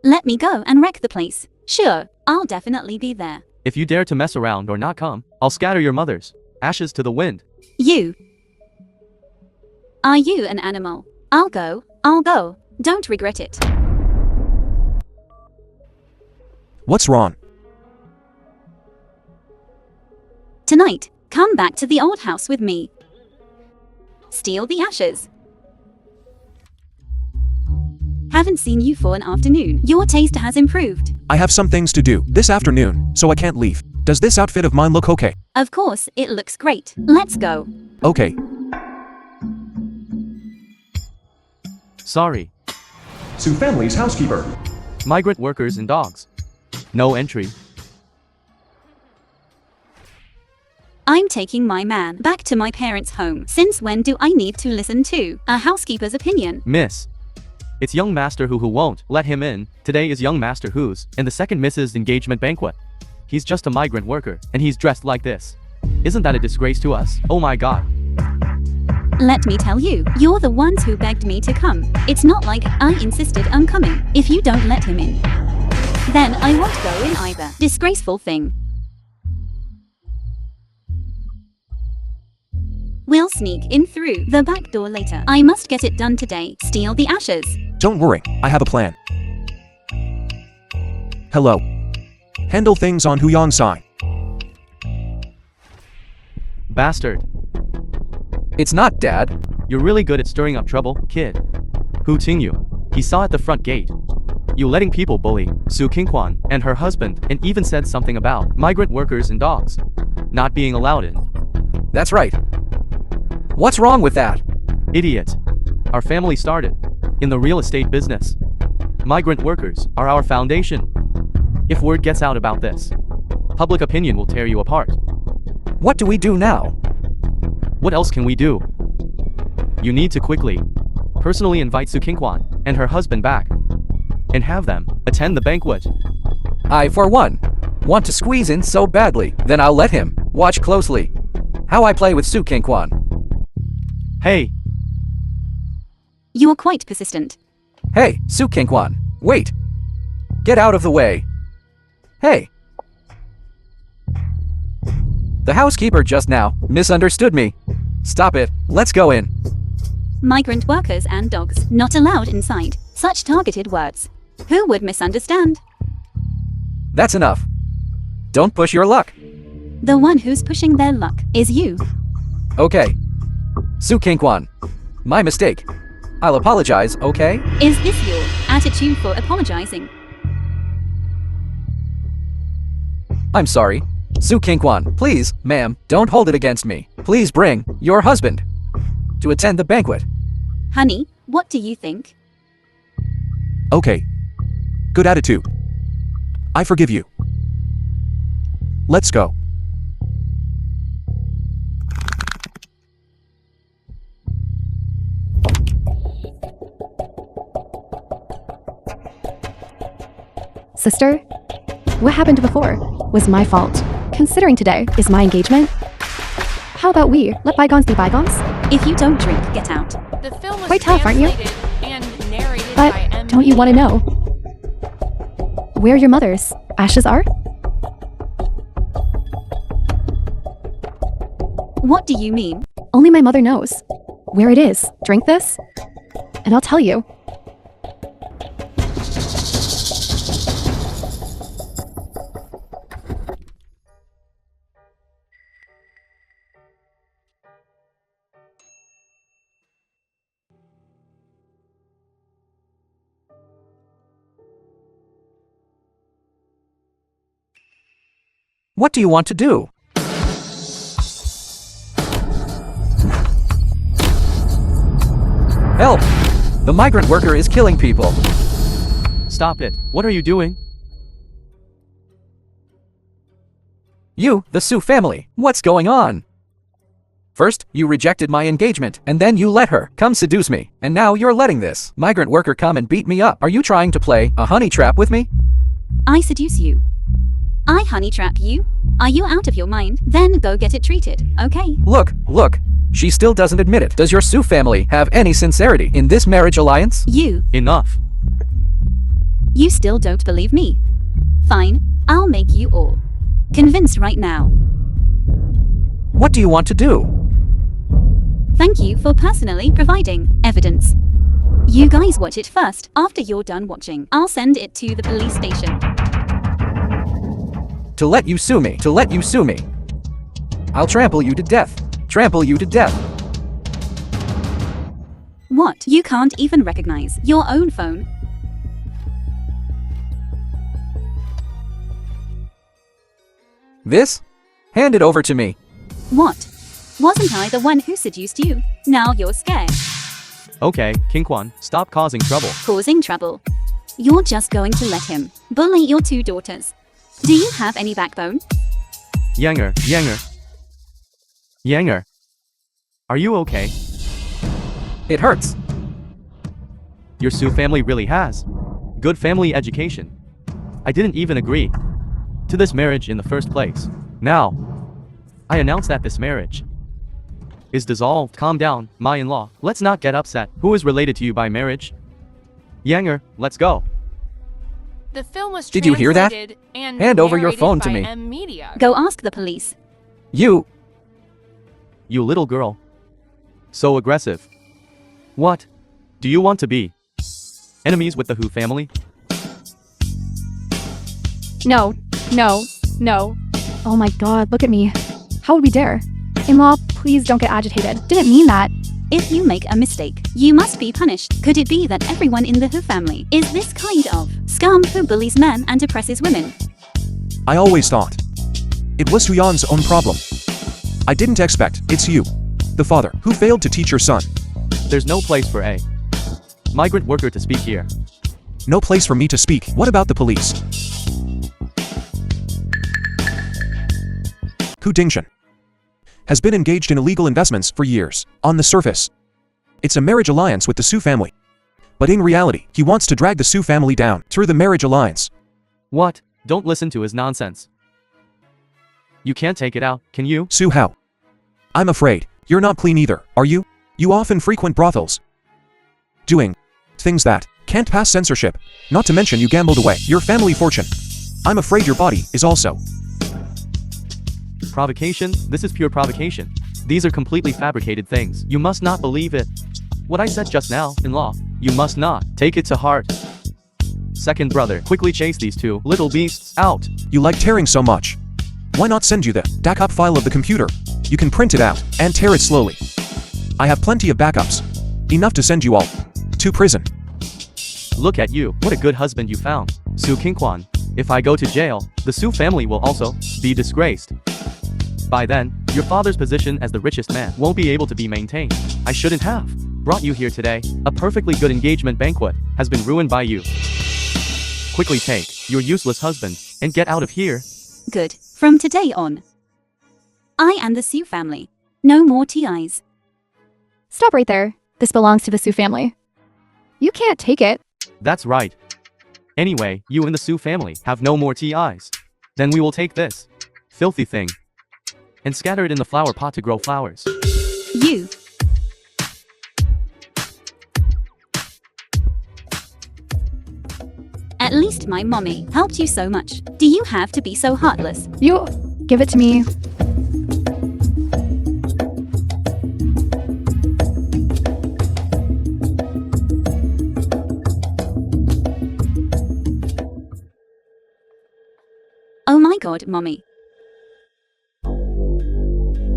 Let me go and wreck the place. Sure, I'll definitely be there. If you dare to mess around or not come, I'll scatter your mother's ashes to the wind. You. Are you an animal? I'll go. Don't regret it. What's wrong? Tonight, come back to the old house with me. Steal the ashes. Haven't seen you for an afternoon. Your taste has improved. I have some things to do this afternoon, so I can't leave. Does this outfit of mine look okay? Of course, it looks great. Let's go. Okay. Sorry. Su family's housekeeper. Migrant workers and dogs. No entry. I'm taking my man back to my parents' home. Since when do I need to listen to a housekeeper's opinion? Miss. It's young Master Hu won't let him in. Today is young Master Hu's and the second Mrs. engagement banquet. He's just a migrant worker, and he's dressed like this. Isn't that a disgrace to us? Oh my god. Let me tell you, you're the ones who begged me to come. It's not like I insisted on coming. If you don't let him in, then I won't go in either. Disgraceful thing. We'll sneak in through the back door later. I must get it done today. Steal the ashes. Don't worry, I have a plan. Hello. Handle things on Hu Yang's side. Bastard. It's not, Dad. You're really good at stirring up trouble, kid. Hu Tingyu. He saw at the front gate you letting people bully Su Kingquan and her husband, and even said something about migrant workers and dogs not being allowed in. That's right. What's wrong with that? Idiot. Our family started in the real estate business. Migrant workers are our foundation. If word gets out about this, public opinion will tear you apart. What do we do now? What else can we do? You need to quickly, personally invite Su Kingquan and her husband back. and have them attend the banquet. I, for one, want to squeeze in so badly, then I'll let him. Watch closely how I play with Su King-kwan. Hey, You're quite persistent. Hey, Su King-kwan, wait. Get out of the way. Hey. The housekeeper just now misunderstood me. Stop it. Let's go in. Migrant workers and dogs not allowed inside. Such targeted words. Who would misunderstand? That's enough. Don't push your luck. The one who's pushing their luck is you. Okay. Su King-kwan. My mistake. I'll apologize, okay? Is this your attitude for apologizing? I'm sorry. Su King-kwan, please, ma'am, don't hold it against me. Please bring your husband to attend the banquet. Honey, what do you think? Okay. Good attitude. I forgive you. Let's go. Sister, what happened before was my fault. Considering today is my engagement, how about we let bygones be bygones? If you don't drink, get out. The film was Quite tough, aren't you? translated and narrated But by M. don't you want to know where your mother's ashes are? What do you mean? Only my mother knows where it is. Drink this, and I'll tell you. What do you want to do? Help! The migrant worker is killing people. stop it. What are you doing? You, the Su family, what's going on? First, you rejected my engagement, and then you let her come seduce me, and now you're letting this migrant worker come and beat me up. Are you trying to play a honey trap with me? I seduce you. I honey trap you? Are you out of your mind? Then go get it treated, okay? Look. She still doesn't admit it. Does your Su family have any sincerity in this marriage alliance? Enough. You still don't believe me? Fine, I'll make you all convinced right now. What do you want to do? Thank you for personally providing evidence. You guys watch it first. After you're done watching, I'll send it to the police station. To let you sue me. I'll trample you to death. What? You can't even recognize your own phone? This? Hand it over to me. What? Wasn't I the one who seduced you? Now you're scared. Okay, King Kwan, stop causing trouble. Causing trouble? You're just going to let him bully your two daughters. Do you have any backbone? Yanger. Are you okay? It hurts. Your Su family really has good family education. I didn't even agree to this marriage in the first place. Now, I announce that this marriage is dissolved. Calm down, my in-law. Let's not get upset. Who is related to you by marriage? Yanger, let's go. The film was Did you hear that? translated and Hand over your narrated phone to by me. M Media. Go ask the police. You You little girl. So aggressive. What? Do you want to be enemies with the Hu family? No. Oh my god, look at me. How would we dare? In-law, please don't get agitated. Didn't mean that. If you make a mistake, you must be punished. Could it be that everyone in the Hu family is this kind of scum who bullies men and oppresses women? I always thought it was Liu Yuan's own problem. I didn't expect it's you, the father, who failed to teach your son. There's no place for a migrant worker to speak here. No place for me to speak. What about the police? Hu Dingshan has been engaged in illegal investments for years. On the surface, it's a marriage alliance with the Su family. But in reality, he wants to drag the Su family down through the marriage alliance. What? Don't listen to his nonsense. You can't take it out, can you? Su Hao. I'm afraid you're not clean either, are you? You often frequent brothels, doing things that can't pass censorship. Not to mention you gambled away your family fortune. I'm afraid your body is also. Provocation? This is pure provocation. These are completely fabricated things. You must not believe it. What I said just now, in law, you must not take it to heart. Second brother, quickly chase these two little beasts out. You like tearing so much. Why not send you the backup file of the computer? You can print it out and tear it slowly. I have plenty of backups. Enough to send you all to prison. Look at you, what a good husband you found. Su Qingquan. If I go to jail, the Su family will also be disgraced. By then, your father's position as the richest man won't be able to be maintained. I shouldn't have brought you here today. A perfectly good engagement banquet has been ruined by you. Quickly take your useless husband and get out of here. Good. From today on, I and the Su family. No more TIs. Stop right there. This belongs to the Su family. You can't take it. That's right. Anyway, you and the Su family have no more TIs. Then we will take this filthy thing and scatter it in the flower pot to grow flowers. You. At least my mommy helped you so much. Do you have to be so heartless? You give it to me. Oh my god, mommy.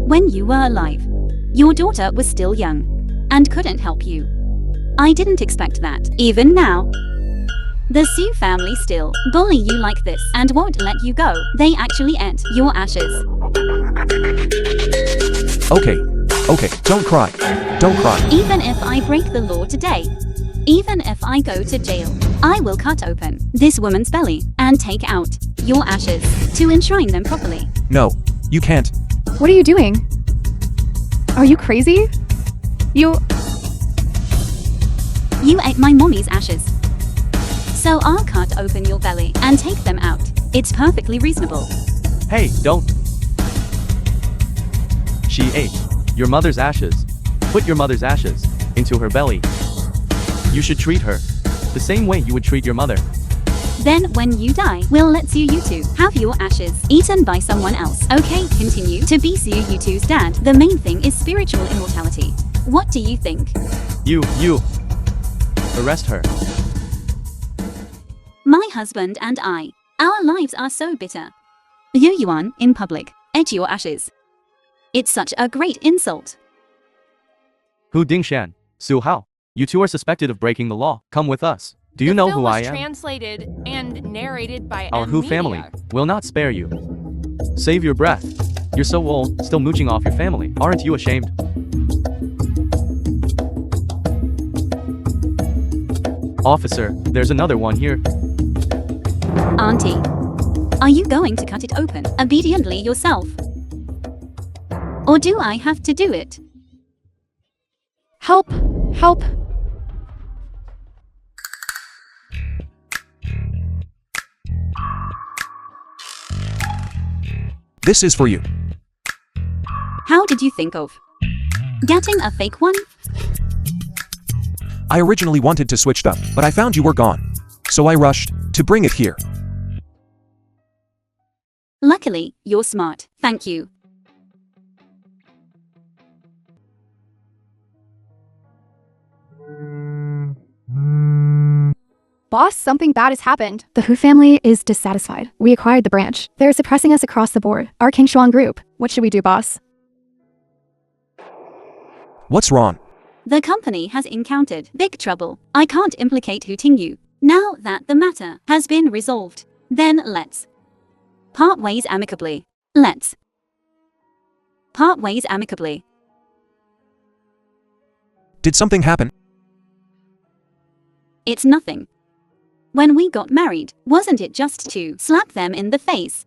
When you were alive, your daughter was still young and couldn't help you. I didn't expect that. Even now, the Su family still bully you like this and won't let you go. They actually ate your ashes. Okay, don't cry. Don't cry. Even if I break the law today, even if I go to jail, I will cut open this woman's belly and take out your ashes to enshrine them properly. No, you can't. What are you doing? Are you crazy? You ate my mommy's ashes. So I'll cut open your belly and take them out. It's perfectly reasonable. Hey, don't. She ate your mother's ashes. Put your mother's ashes into her belly. You should treat her the same way you would treat your mother. Then when you die, we'll let you two have your ashes eaten by someone else. Okay, continue to be you two's dad. The main thing is spiritual immortality. What do you think? You. Arrest her. My husband and I, our lives are so bitter. Liu Yuan, in public, ate your ashes. It's such a great insult. Hu Dingshan, Su Hao, you two are suspected of breaking the law. Come with us. Do you know who I am? The film was translated and narrated by Our Hu family will not spare you. Save your breath. You're so old, still mooching off your family. Aren't you ashamed? Officer, there's another one here. Auntie, are you going to cut it open obediently yourself? Or do I have to do it? help. Help. This is for you. How did you think of getting a fake one? I originally wanted to switch them, but I found you were gone. So I rushed to bring it here. Luckily, you're smart. Thank you. Boss, something bad has happened. The Hu family is dissatisfied. We acquired the branch. They're suppressing us across the board. Our King Shuang group. What should we do, boss? What's wrong? The company has encountered big trouble. I can't implicate Hu Tingyu. Now that the matter has been resolved, then let's part ways amicably. Let's part ways amicably. Did something happen? It's nothing. When we got married, wasn't it just to slap them in the face?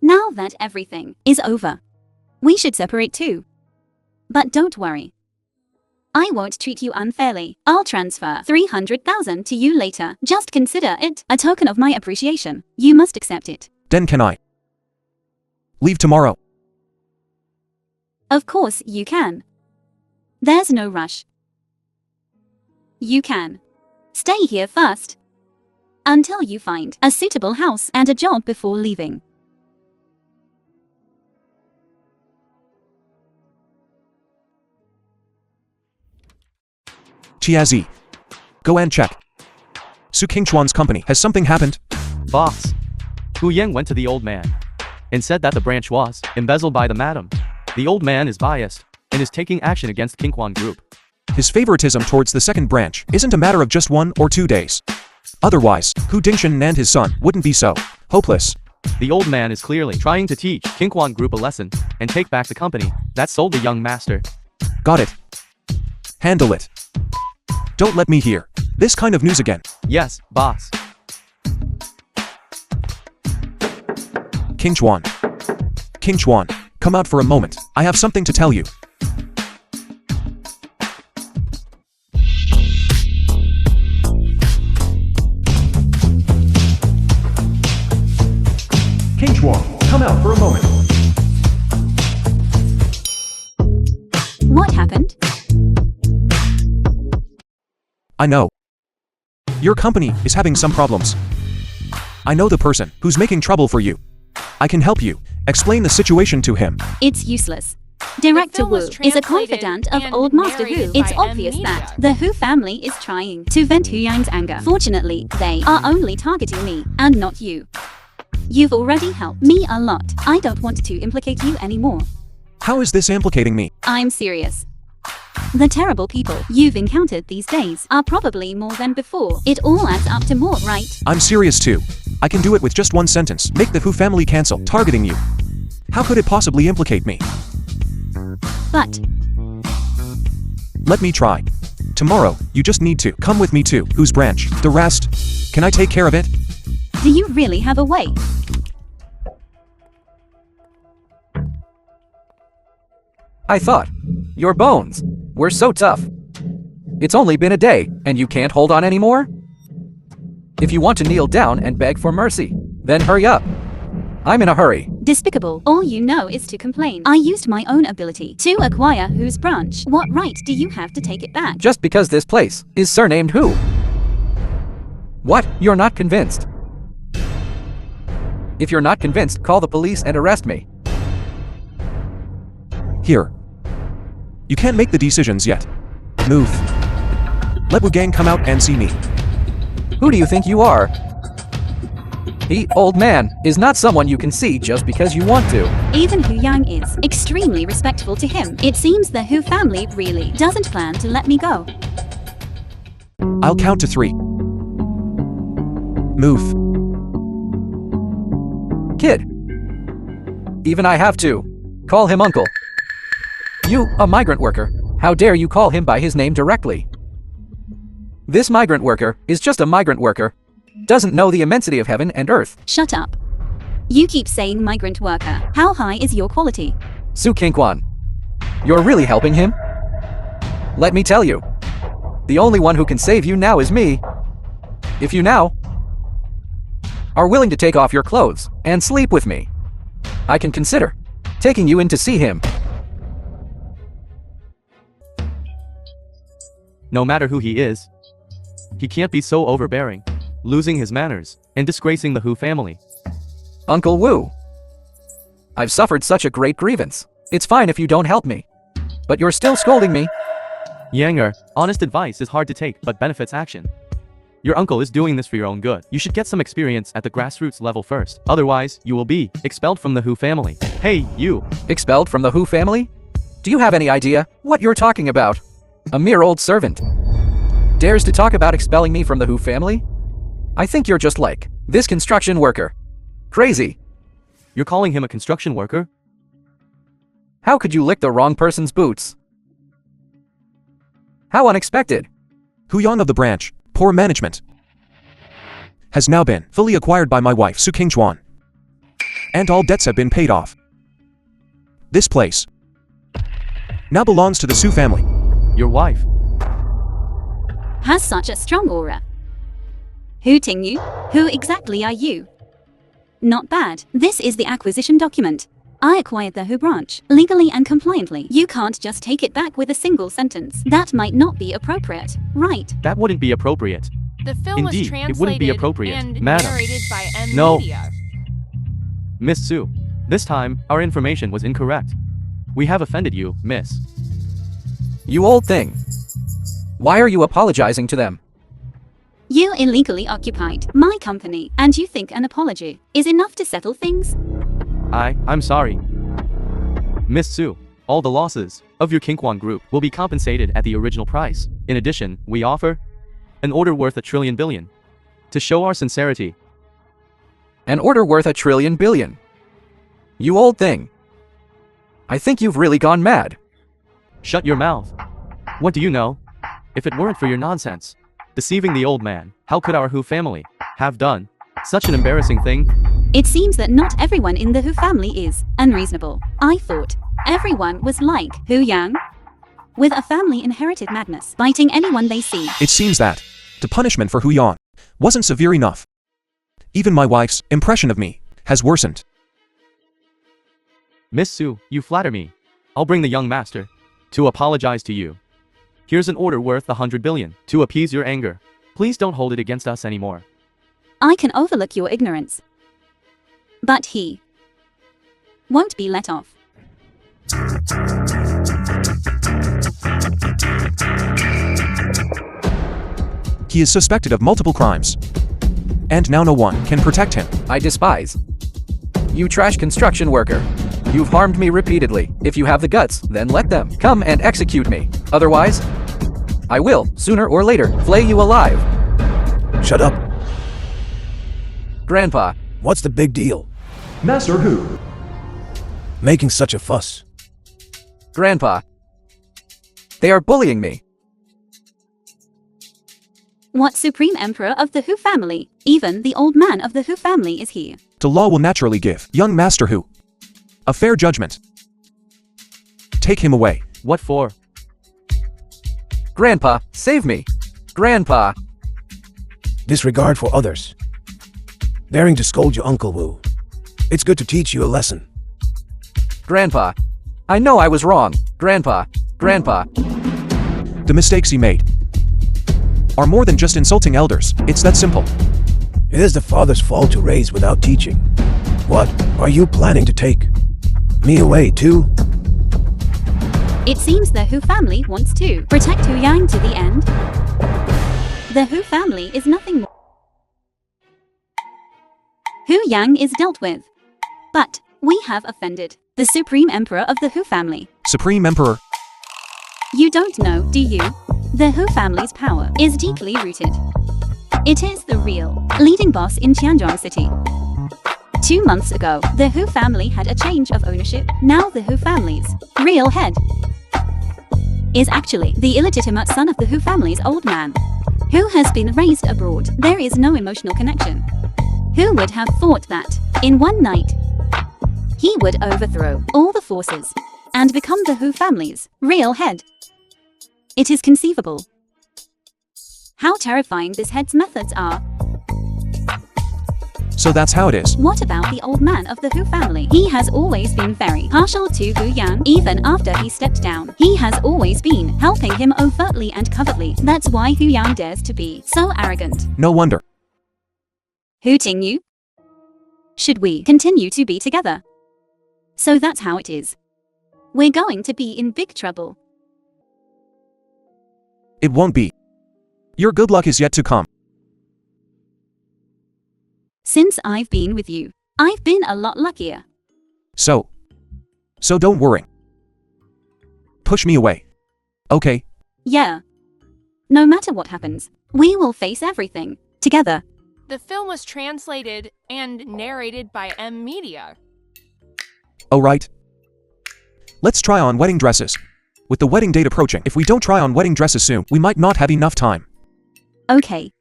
Now that everything is over, we should separate too. But don't worry. I won't treat you unfairly. I'll transfer 300,000 to you later. Just consider it a token of my appreciation. You must accept it. Then can I leave tomorrow? Of course you can. There's no rush. You can stay here first until you find a suitable house and a job before leaving. Chiazi. Go and check. Su Qingchuan's company. Has something happened? Boss. Hu Yang went to the old man and said that the branch was embezzled by the madam. The old man is biased and is taking action against Qingchuan Group. His favoritism towards the second branch isn't a matter of just 1 or 2 days. Otherwise, Hu Dingshan and his son wouldn't be so hopeless. The old man is clearly trying to teach Qingchuan Group a lesson and take back the company that sold the young master. Got it. Handle it. Don't let me hear this kind of news again. Yes, boss. Qingchuan. Qingchuan, come out for a moment. I have something to tell you. Qingchuan, come out for a moment. What happened? I know. Your company is having some problems. I know the person who's making trouble for you. I can help you explain the situation to him. It's useless. Director film was Wu is a translated confidant of and old Master Hu. narrated It's by obvious Anita. that the Hu family is trying to vent Hu Yang's anger. Fortunately, they are only targeting me and not you. You've already helped me a lot. I don't want to implicate you anymore. How is this implicating me? I'm serious. The terrible people you've encountered these days are probably more than before. It all adds up to more, right? I'm serious too. I can do it with just one sentence. Make the Hu family cancel targeting you. How could it possibly implicate me? But Let me try. Tomorrow, you just need to come with me to Hu's branch. The rest, can I take care of it? do you really have a way? I thought your bones were so tough. It's only been a day, and you can't hold on anymore? If you want to kneel down and beg for mercy, then hurry up. I'm in a hurry. Despicable. All you know is to complain. I used my own ability to acquire Hu's branch. What right do you have to take it back? Just because this place is surnamed Who? What? You're not convinced? If you're not convinced, call the police and arrest me. Here. You can't make the decisions yet. Move. Let Wu Gang come out and see me. Who do you think you are? He, old man, is not someone you can see just because you want to. Even Hu Yang is extremely respectful to him. It seems the Hu family really doesn't plan to let me go. I'll count to 3. Move. Kid. Even I have to call him uncle. You, a migrant worker, how dare you call him by his name directly? This migrant worker is just a migrant worker. Doesn't know the immensity of heaven and earth. Shut up. You keep saying migrant worker. How high is your quality? Su Qingchuan, you're really helping him? Let me tell you, the only one who can save you now is me. If you now are willing to take off your clothes and sleep with me, I can consider taking you in to see him. No matter who he is, he can't be so overbearing, losing his manners, and disgracing the Hu family. Uncle Wu, I've suffered such a great grievance. It's fine if you don't help me, but you're still scolding me. Yanger, honest advice is hard to take but benefits action. Your uncle is doing this for your own good. You should get some experience at the grassroots level first. Otherwise, you will be expelled from the Hu family. Hey, you! Expelled from the Hu family? Do you have any idea what you're talking about? A mere old servant dares to talk about expelling me from the Hu family? I think you're just like this construction worker. Crazy. You're calling him a construction worker? How could you lick the wrong person's boots? How unexpected. Hu Yang of the branch, poor management, has now been fully acquired by my wife Su Qingchuan. And all debts have been paid off. This place now belongs to the Su family. Your wife. Has such a strong aura. Who Ting you? Who exactly are you? Not bad. This is the acquisition document. I acquired the Who branch, legally and compliantly. You can't just take it back with a single sentence. That might not be appropriate, right? That wouldn't be appropriate. The film was Indeed, translated it wouldn't be appropriate, and madam. narrated by M. No. Media. Miss Sue. This time, our information was incorrect. We have offended you, miss. You old thing. Why are you apologizing to them? You illegally occupied my company, and you think an apology is enough to settle things? I'm sorry. Miss Sue, all the losses of your Kinkwon group will be compensated at the original price. In addition, we offer an order worth $1 trillion billion to show our sincerity. An order worth $1 trillion billion. You old thing. I think you've really gone mad. Shut your mouth. What do you know? If it weren't for your nonsense, deceiving the old man, how could our Who family have done such an embarrassing thing? It seems that not everyone in the Who family is unreasonable. I thought everyone was like Hu Yang, with a family inherited madness, biting anyone they see. It seems that the punishment for Hu Yuan wasn't severe enough. Even my wife's impression of me has worsened. Miss Sue, you flatter me. I'll bring the young master to apologize to you. Here's an order worth $100 billion to appease your anger. Please don't hold it against us anymore. I can overlook your ignorance, but he won't be let off. He is suspected of multiple crimes. And now no one can protect him. I despise. You trash construction worker. You've harmed me repeatedly. If you have the guts, then let them come and execute me. Otherwise, I will, sooner or later, flay you alive. Shut up. Grandpa. What's the big deal? Master Who? Making such a fuss. Grandpa. They are bullying me. What Supreme Emperor of the Who family? Even the old man of the Who family is here. The law will naturally give young Master Hu a fair judgment. Take him away. What for? Grandpa, save me. Grandpa. Disregard for others. Daring to scold your Uncle Wu. It's good to teach you a lesson. Grandpa. I know I was wrong. Grandpa. Grandpa. The mistakes he made are more than just insulting elders. It's that simple. It is the father's fault to raise without teaching. What are you planning to take me away too? It seems the Who family wants to protect Hu Yang to the end. The Who family is nothing more. Hu Yang is dealt with. But we have offended the Supreme Emperor of the Who family. Supreme Emperor. You don't know, do you? The Who family's power is deeply rooted. It is the real leading boss in Tianzhuang City. 2 months ago, the Who family had a change of ownership. Now the Who family's real head is actually the illegitimate son of the Who family's old man, who has been raised abroad. There is no emotional connection. Who would have thought that, in one night, he would overthrow all the forces and become the Who family's real head? It is conceivable. How terrifying this head's methods are. So that's how it is. What about the old man of the Who family? He has always been very partial to Hu Yang. Even after he stepped down, he has always been helping him overtly and covertly. That's why Hu Yang dares to be so arrogant. No wonder. Hu Ting you? Should we continue to be together? So that's how it is. We're going to be in big trouble. It won't be. Your good luck is yet to come. Since I've been with you, I've been a lot luckier. So don't worry. Push me away. Okay? Yeah. No matter what happens, we will face everything together. The film was translated and narrated by M. Media. Oh right. Let's try on wedding dresses. With the wedding date approaching, if we don't try on wedding dresses soon, we might not have enough time. Okay.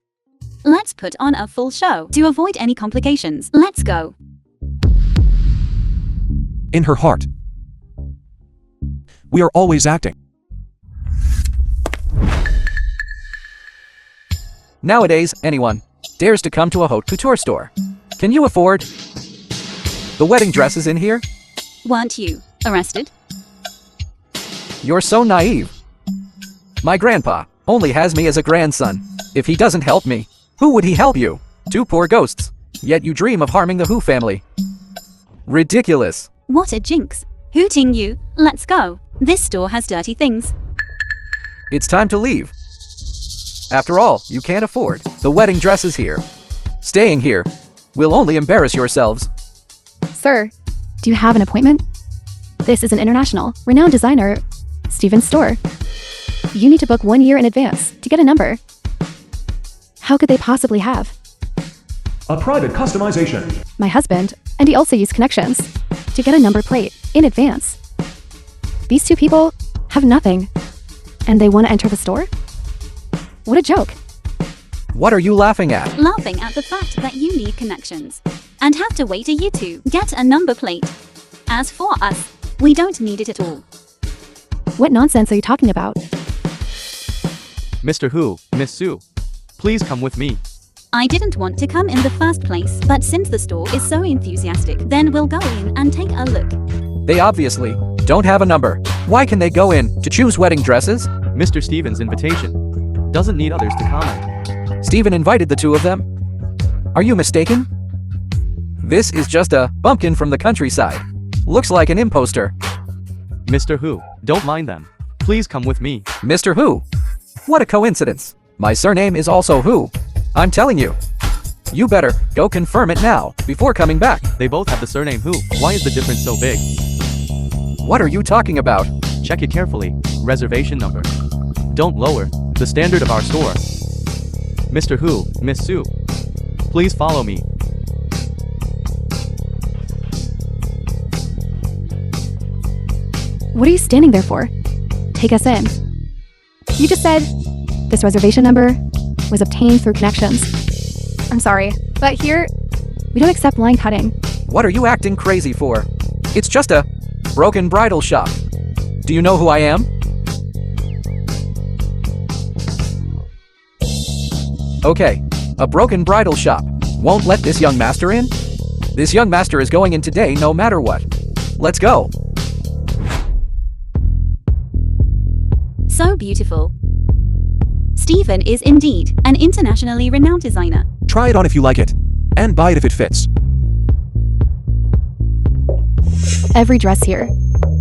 Let's put on a full show to avoid any complications. Let's go. In her heart, we are always acting. Nowadays, anyone dares to come to a haute couture store. Can you afford the wedding dresses in here? Weren't you arrested? You're so naive. My grandpa only has me as a grandson. If he doesn't help me, who would he help you? Two poor ghosts. Yet you dream of harming the Who family. Ridiculous. What a jinx. Hooting you. Let's go. This store has dirty things. It's time to leave. After all, you can't afford the wedding dresses here. Staying here will only embarrass yourselves. Sir, do you have an appointment? This is an international, renowned designer, Steven's store. You need to book 1 year in advance to get a number. How could they possibly have? A private customization. My husband, and he also used connections to get a number plate in advance. These two people have nothing, and they want to enter the store? What a joke. What are you laughing at? Laughing at the fact that you need connections and have to wait a year to get a number plate. As for us, we don't need it at all. What nonsense are you talking about? Mr. Hu, Miss Sue, please come with me. I didn't want to come in the first place, but since the store is so enthusiastic, then we'll go in and take a look. They obviously don't have a number. Why can they go in to choose wedding dresses? Mr. Stevens' invitation doesn't need others to comment. Stephen invited the two of them. Are you mistaken? This is just a bumpkin from the countryside. Looks like an imposter. Mr. Hu, don't mind them. Please come with me. Mr. Hu? What a coincidence. My surname is also Hu. I'm telling you. You better go confirm it now, before coming back. They both have the surname Hu. Why is the difference so big? What are you talking about? Check it carefully. Reservation number. Don't lower the standard of our store. Mr. Hu, Miss Sue, please follow me. What are you standing there for? Take us in. You just said this reservation number was obtained through connections. I'm sorry, but here, we don't accept line cutting. What are you acting crazy for? It's just a broken bridal shop. Do you know who I am? Okay, a broken bridal shop won't let this young master in? This young master is going in today no matter what. Let's go. So beautiful. Stephen is indeed an internationally renowned designer. Try it on if you like it. And buy it if it fits. Every dress here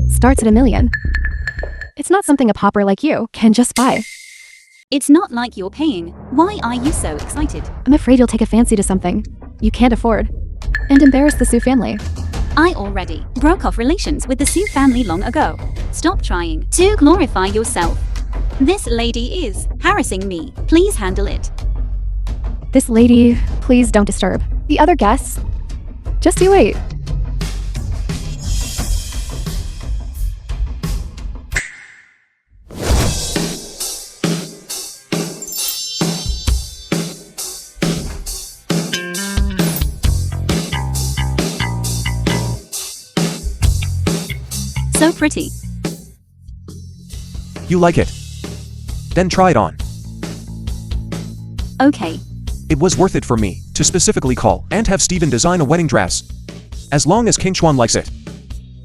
starts at $1 million. It's not something a pauper like you can just buy. It's not like you're paying. Why are you so excited? I'm afraid you'll take a fancy to something you can't afford and embarrass the Sue family. I already broke off relations with the Sue family long ago. Stop trying to glorify yourself. This lady is harassing me. Please handle it. This lady, please don't disturb the other guests. Just you wait. So pretty. You like it? Then try it on. Okay. It was worth it for me to specifically call and have Steven design a wedding dress. As long as King Chuan likes it.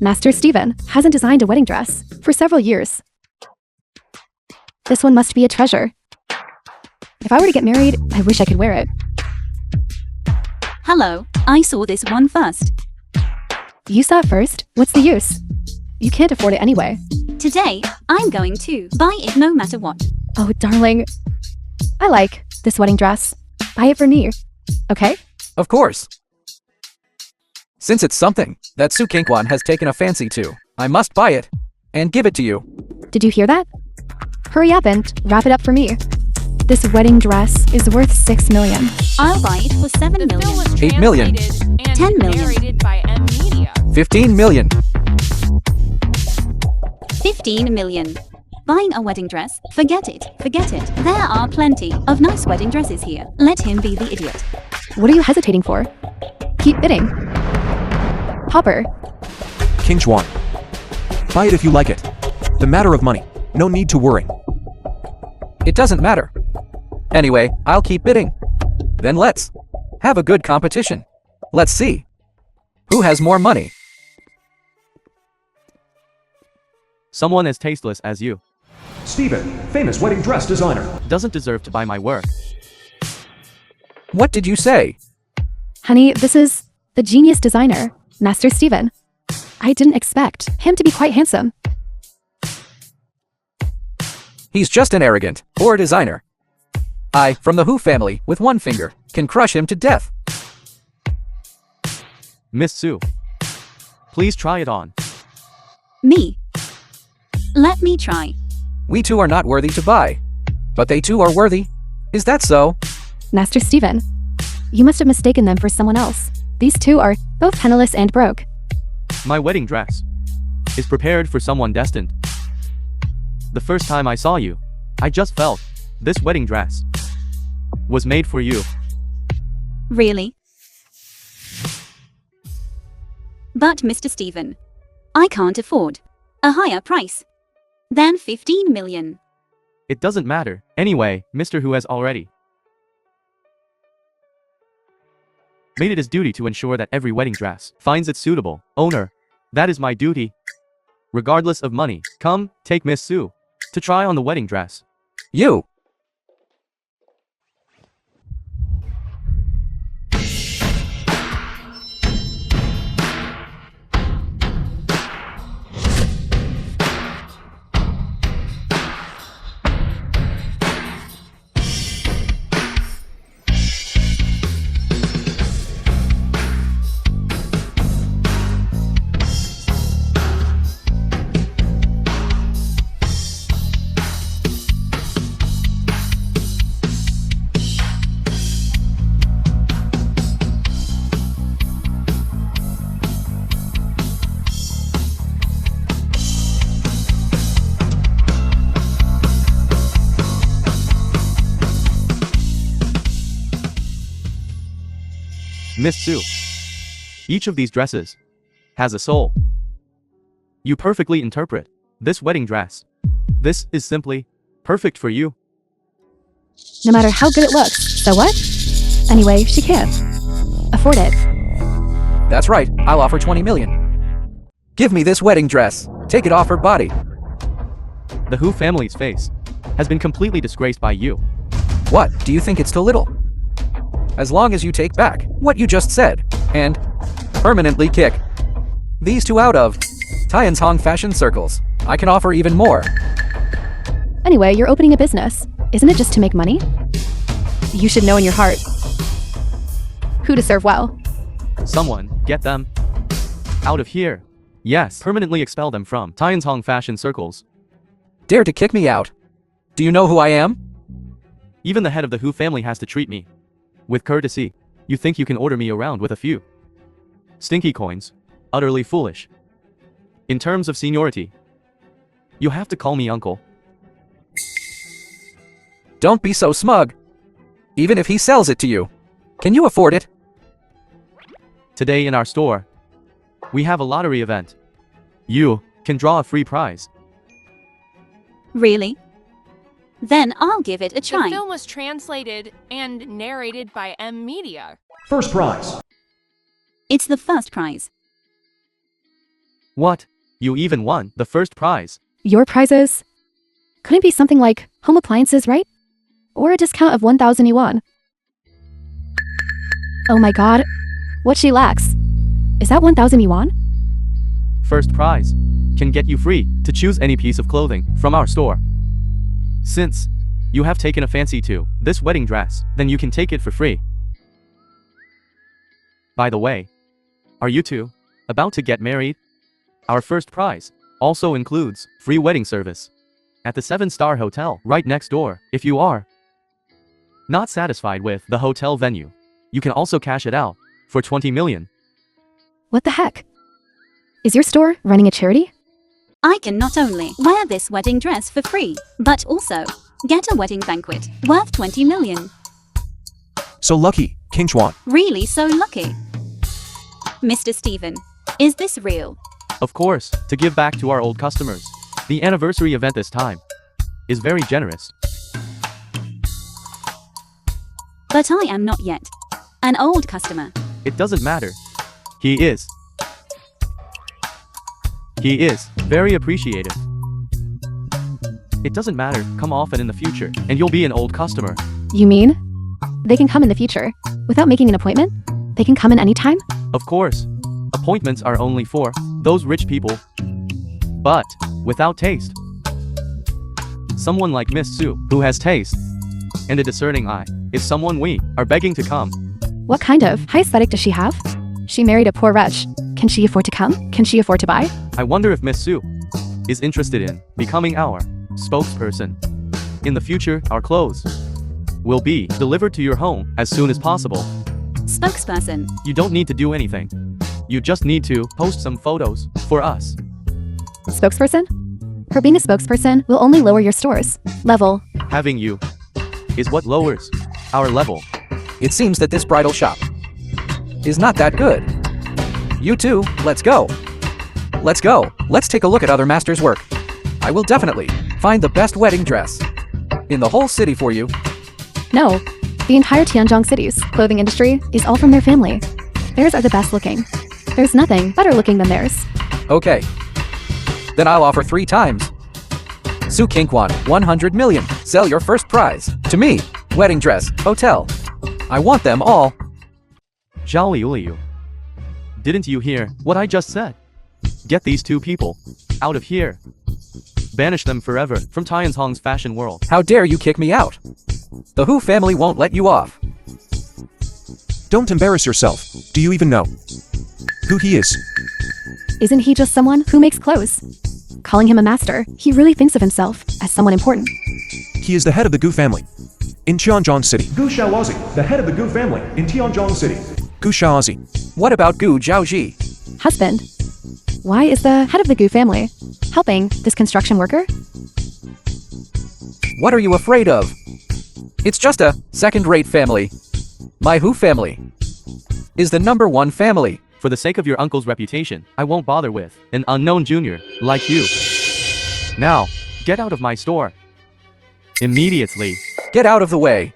Master Steven hasn't designed a wedding dress for several years. This one must be a treasure. If I were to get married, I wish I could wear it. Hello, I saw this one first. You saw it first? What's the use? You can't afford it anyway. Today, I'm going to buy it no matter what. Oh, darling. I like this wedding dress. Buy it for me, okay? Of course. Since it's something that Su Kingquan has taken a fancy to, I must buy it and give it to you. Did you hear that? Hurry up and wrap it up for me. This wedding dress is worth $6 million. I'll buy it for $7 The film was million. 8 million. translated and 10 million. narrated by M Media. 15 million. 15 million. Buying a wedding dress? Forget it, forget it. There are plenty of nice wedding dresses here. Let him be the idiot. What are you hesitating for? Keep bidding. Hopper, King Chuan. Buy it if you like it. The matter of money. No need to worry. It doesn't matter. Anyway, I'll keep bidding. Then let's have a good competition. Let's see who has more money. Someone as tasteless as you Steven, famous wedding dress designer. doesn't deserve to buy my work. What did you say? Honey, this is the genius designer, Master Steven. I didn't expect him to be quite handsome. He's just an arrogant, poor designer. I, from the Who family, with one finger, can crush him to death. Miss Sue, please try it on. Me. Let me try. We two are not worthy to buy. But they too are worthy. Is that so? Master Steven, you must have mistaken them for someone else. These two are both penniless and broke. My wedding dress is prepared for someone destined. The first time I saw you, I just felt this wedding dress was made for you. Really? But Mr. Steven, I can't afford a higher price than 15 million. It doesn't matter. Anyway, Mr. Who has already made it his duty to ensure that every wedding dress finds its suitable owner. That is my duty. Regardless of money, come, take Miss Sue to try on the wedding dress. You! Miss Sue, each of these dresses has a soul. You perfectly interpret this wedding dress. This is simply perfect for you. No matter how good it looks, so what? Anyway, she can't afford it. That's right, I'll offer 20 million. Give me this wedding dress. Take it off her body. The Who family's face has been completely disgraced by you. What, do you think it's too little? As long as you take back what you just said, and permanently kick these two out of Tian's fashion circles, I can offer even more. Anyway, you're opening a business. Isn't it just to make money? You should know in your heart who to serve well. Someone, get them out of here. Yes, permanently expel them from Tian's fashion circles. Dare to kick me out? Do you know who I am? Even the head of the Who family has to treat me with courtesy. You think you can order me around with a few stinky coins? Utterly foolish. In terms of seniority, you have to call me uncle. Don't be so smug. Even if he sells it to you, can you afford it? Today in our store, we have a lottery event. You can draw a free prize. Really? Then I'll give it a The try. film was translated and narrated by M Media. First prize. It's the first prize. What? You even won the first prize. Your prizes? Couldn't be something like home appliances, right? Or a discount of 1,000 yuan. Oh my god, what she lacks. Is that 1,000 yuan? First prize can get you free to choose any piece of clothing from our store. Since you have taken a fancy to this wedding dress, then you can take it for free. By the way, are you two about to get married? Our first prize also includes free wedding service at the 7-star hotel right next door. If you are not satisfied with the hotel venue, you can also cash it out for 20 million. What the heck? Is your store running a charity? I can not only wear this wedding dress for free, but also get a wedding banquet worth 20 million. So lucky, King Chuan. Really so lucky. Mr. Steven, is this real? Of course, to give back to our old customers. The anniversary event this time is very generous. But I am not yet an old customer. It doesn't matter. He is. He is very appreciative. It doesn't matter, come often in the future, and you'll be an old customer. You mean? They can come in the future without making an appointment? They can come in anytime? Of course. Appointments are only for those rich people. But without taste. Someone like Miss Sue, who has taste and a discerning eye, is someone we are begging to come. What kind of high aesthetic does she have? She married a poor wretch. Can she afford to come? Can she afford to buy? I wonder if Miss Sue is interested in becoming our spokesperson. In the future, our clothes will be delivered to your home as soon as possible. Spokesperson. You don't need to do anything. You just need to post some photos for us. Spokesperson? Her being a spokesperson will only lower your store's level. Having you is what lowers our level. It seems that this bridal shop is not that good. You two, let's go. Let's go. Let's take a look at other masters' work. I will definitely find the best wedding dress in the whole city for you. No, the entire Tianjong city's clothing industry is all from their family. Theirs are the best looking. There's nothing better looking than theirs. Okay. Then I'll offer 3 times. Su Kingquan, 100 million. Sell your first prize. To me. Wedding dress, hotel. I want them all. Zhao Liu. Didn't you hear what I just said? Get these 2 people out of here. Banish them forever from Tianhong's fashion world. How dare you kick me out? The Hu family won't let you off. Don't embarrass yourself. Do you even know who he is? Isn't he just someone who makes clothes? Calling him a master, he really thinks of himself as someone important. He is the head of the Gu family in Tianjong City. Gu Shaozi, the head of the Gu family in Tianjong City. Gu Shaozi. What about Gu Zhaoji? Husband. Why is the head of the Gu family helping this construction worker? What are you afraid of? It's just a second-rate family. My Hu family is the #1 family. For the sake of your uncle's reputation, I won't bother with an unknown junior like you. Now, get out of my store. Immediately. Get out of the way.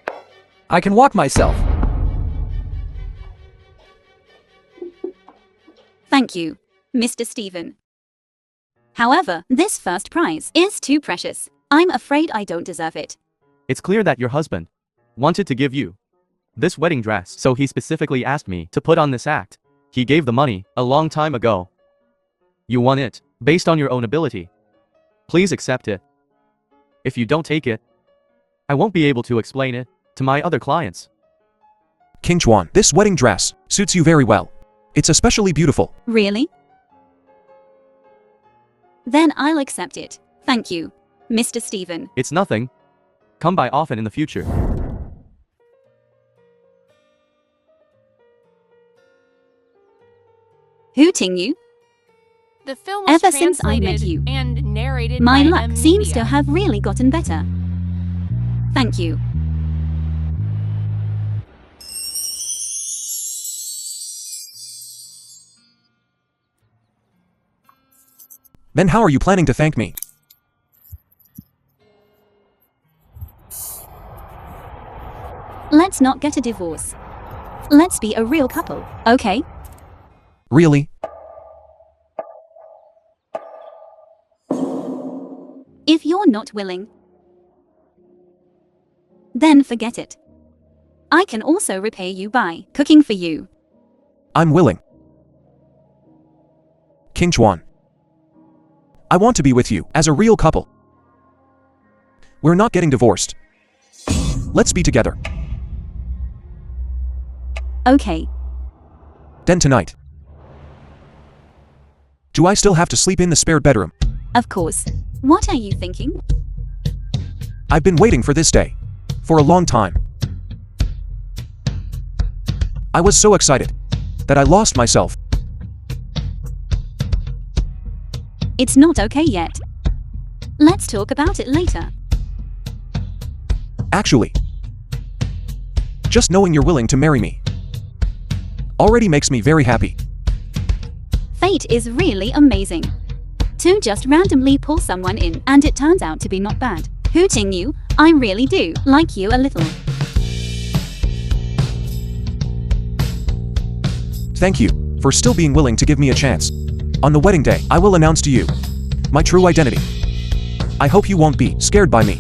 I can walk myself. Thank you, Mr. Stephen. However, this first prize is too precious. I'm afraid I don't deserve it. It's clear that your husband wanted to give you this wedding dress, so he specifically asked me to put on this act. He gave the money a long time ago. You won it, based on your own ability. Please accept it. If you don't take it, I won't be able to explain it to my other clients. King Chuan, this wedding dress suits you very well. It's especially beautiful. Really? Then I'll accept it. Thank you, Mr. Stephen. It's nothing. Come by often in the future. Hooting you? The film was Ever since I met translated you, and narrated my by luck seems to media. have really gotten better. Thank you. Then how are you planning to thank me? Let's not get a divorce. Let's be a real couple, okay? Really? If you're not willing, then forget it. I can also repay you by cooking for you. I'm willing. King Chuan. I want to be with you as a real couple. We're not getting divorced. Let's be together. Okay. Then tonight. Do I still have to sleep in the spare bedroom? Of course. What are you thinking? I've been waiting for this day. For a long time. I was so excited that I lost myself. It's not okay yet. Let's talk about it later. Actually, just knowing you're willing to marry me already makes me very happy. Fate is really amazing. To just randomly pull someone in and it turns out to be not bad. Hooting you, I really do like you a little. Thank you for still being willing to give me a chance. On the wedding day, I will announce to you my true identity. I hope you won't be scared by me.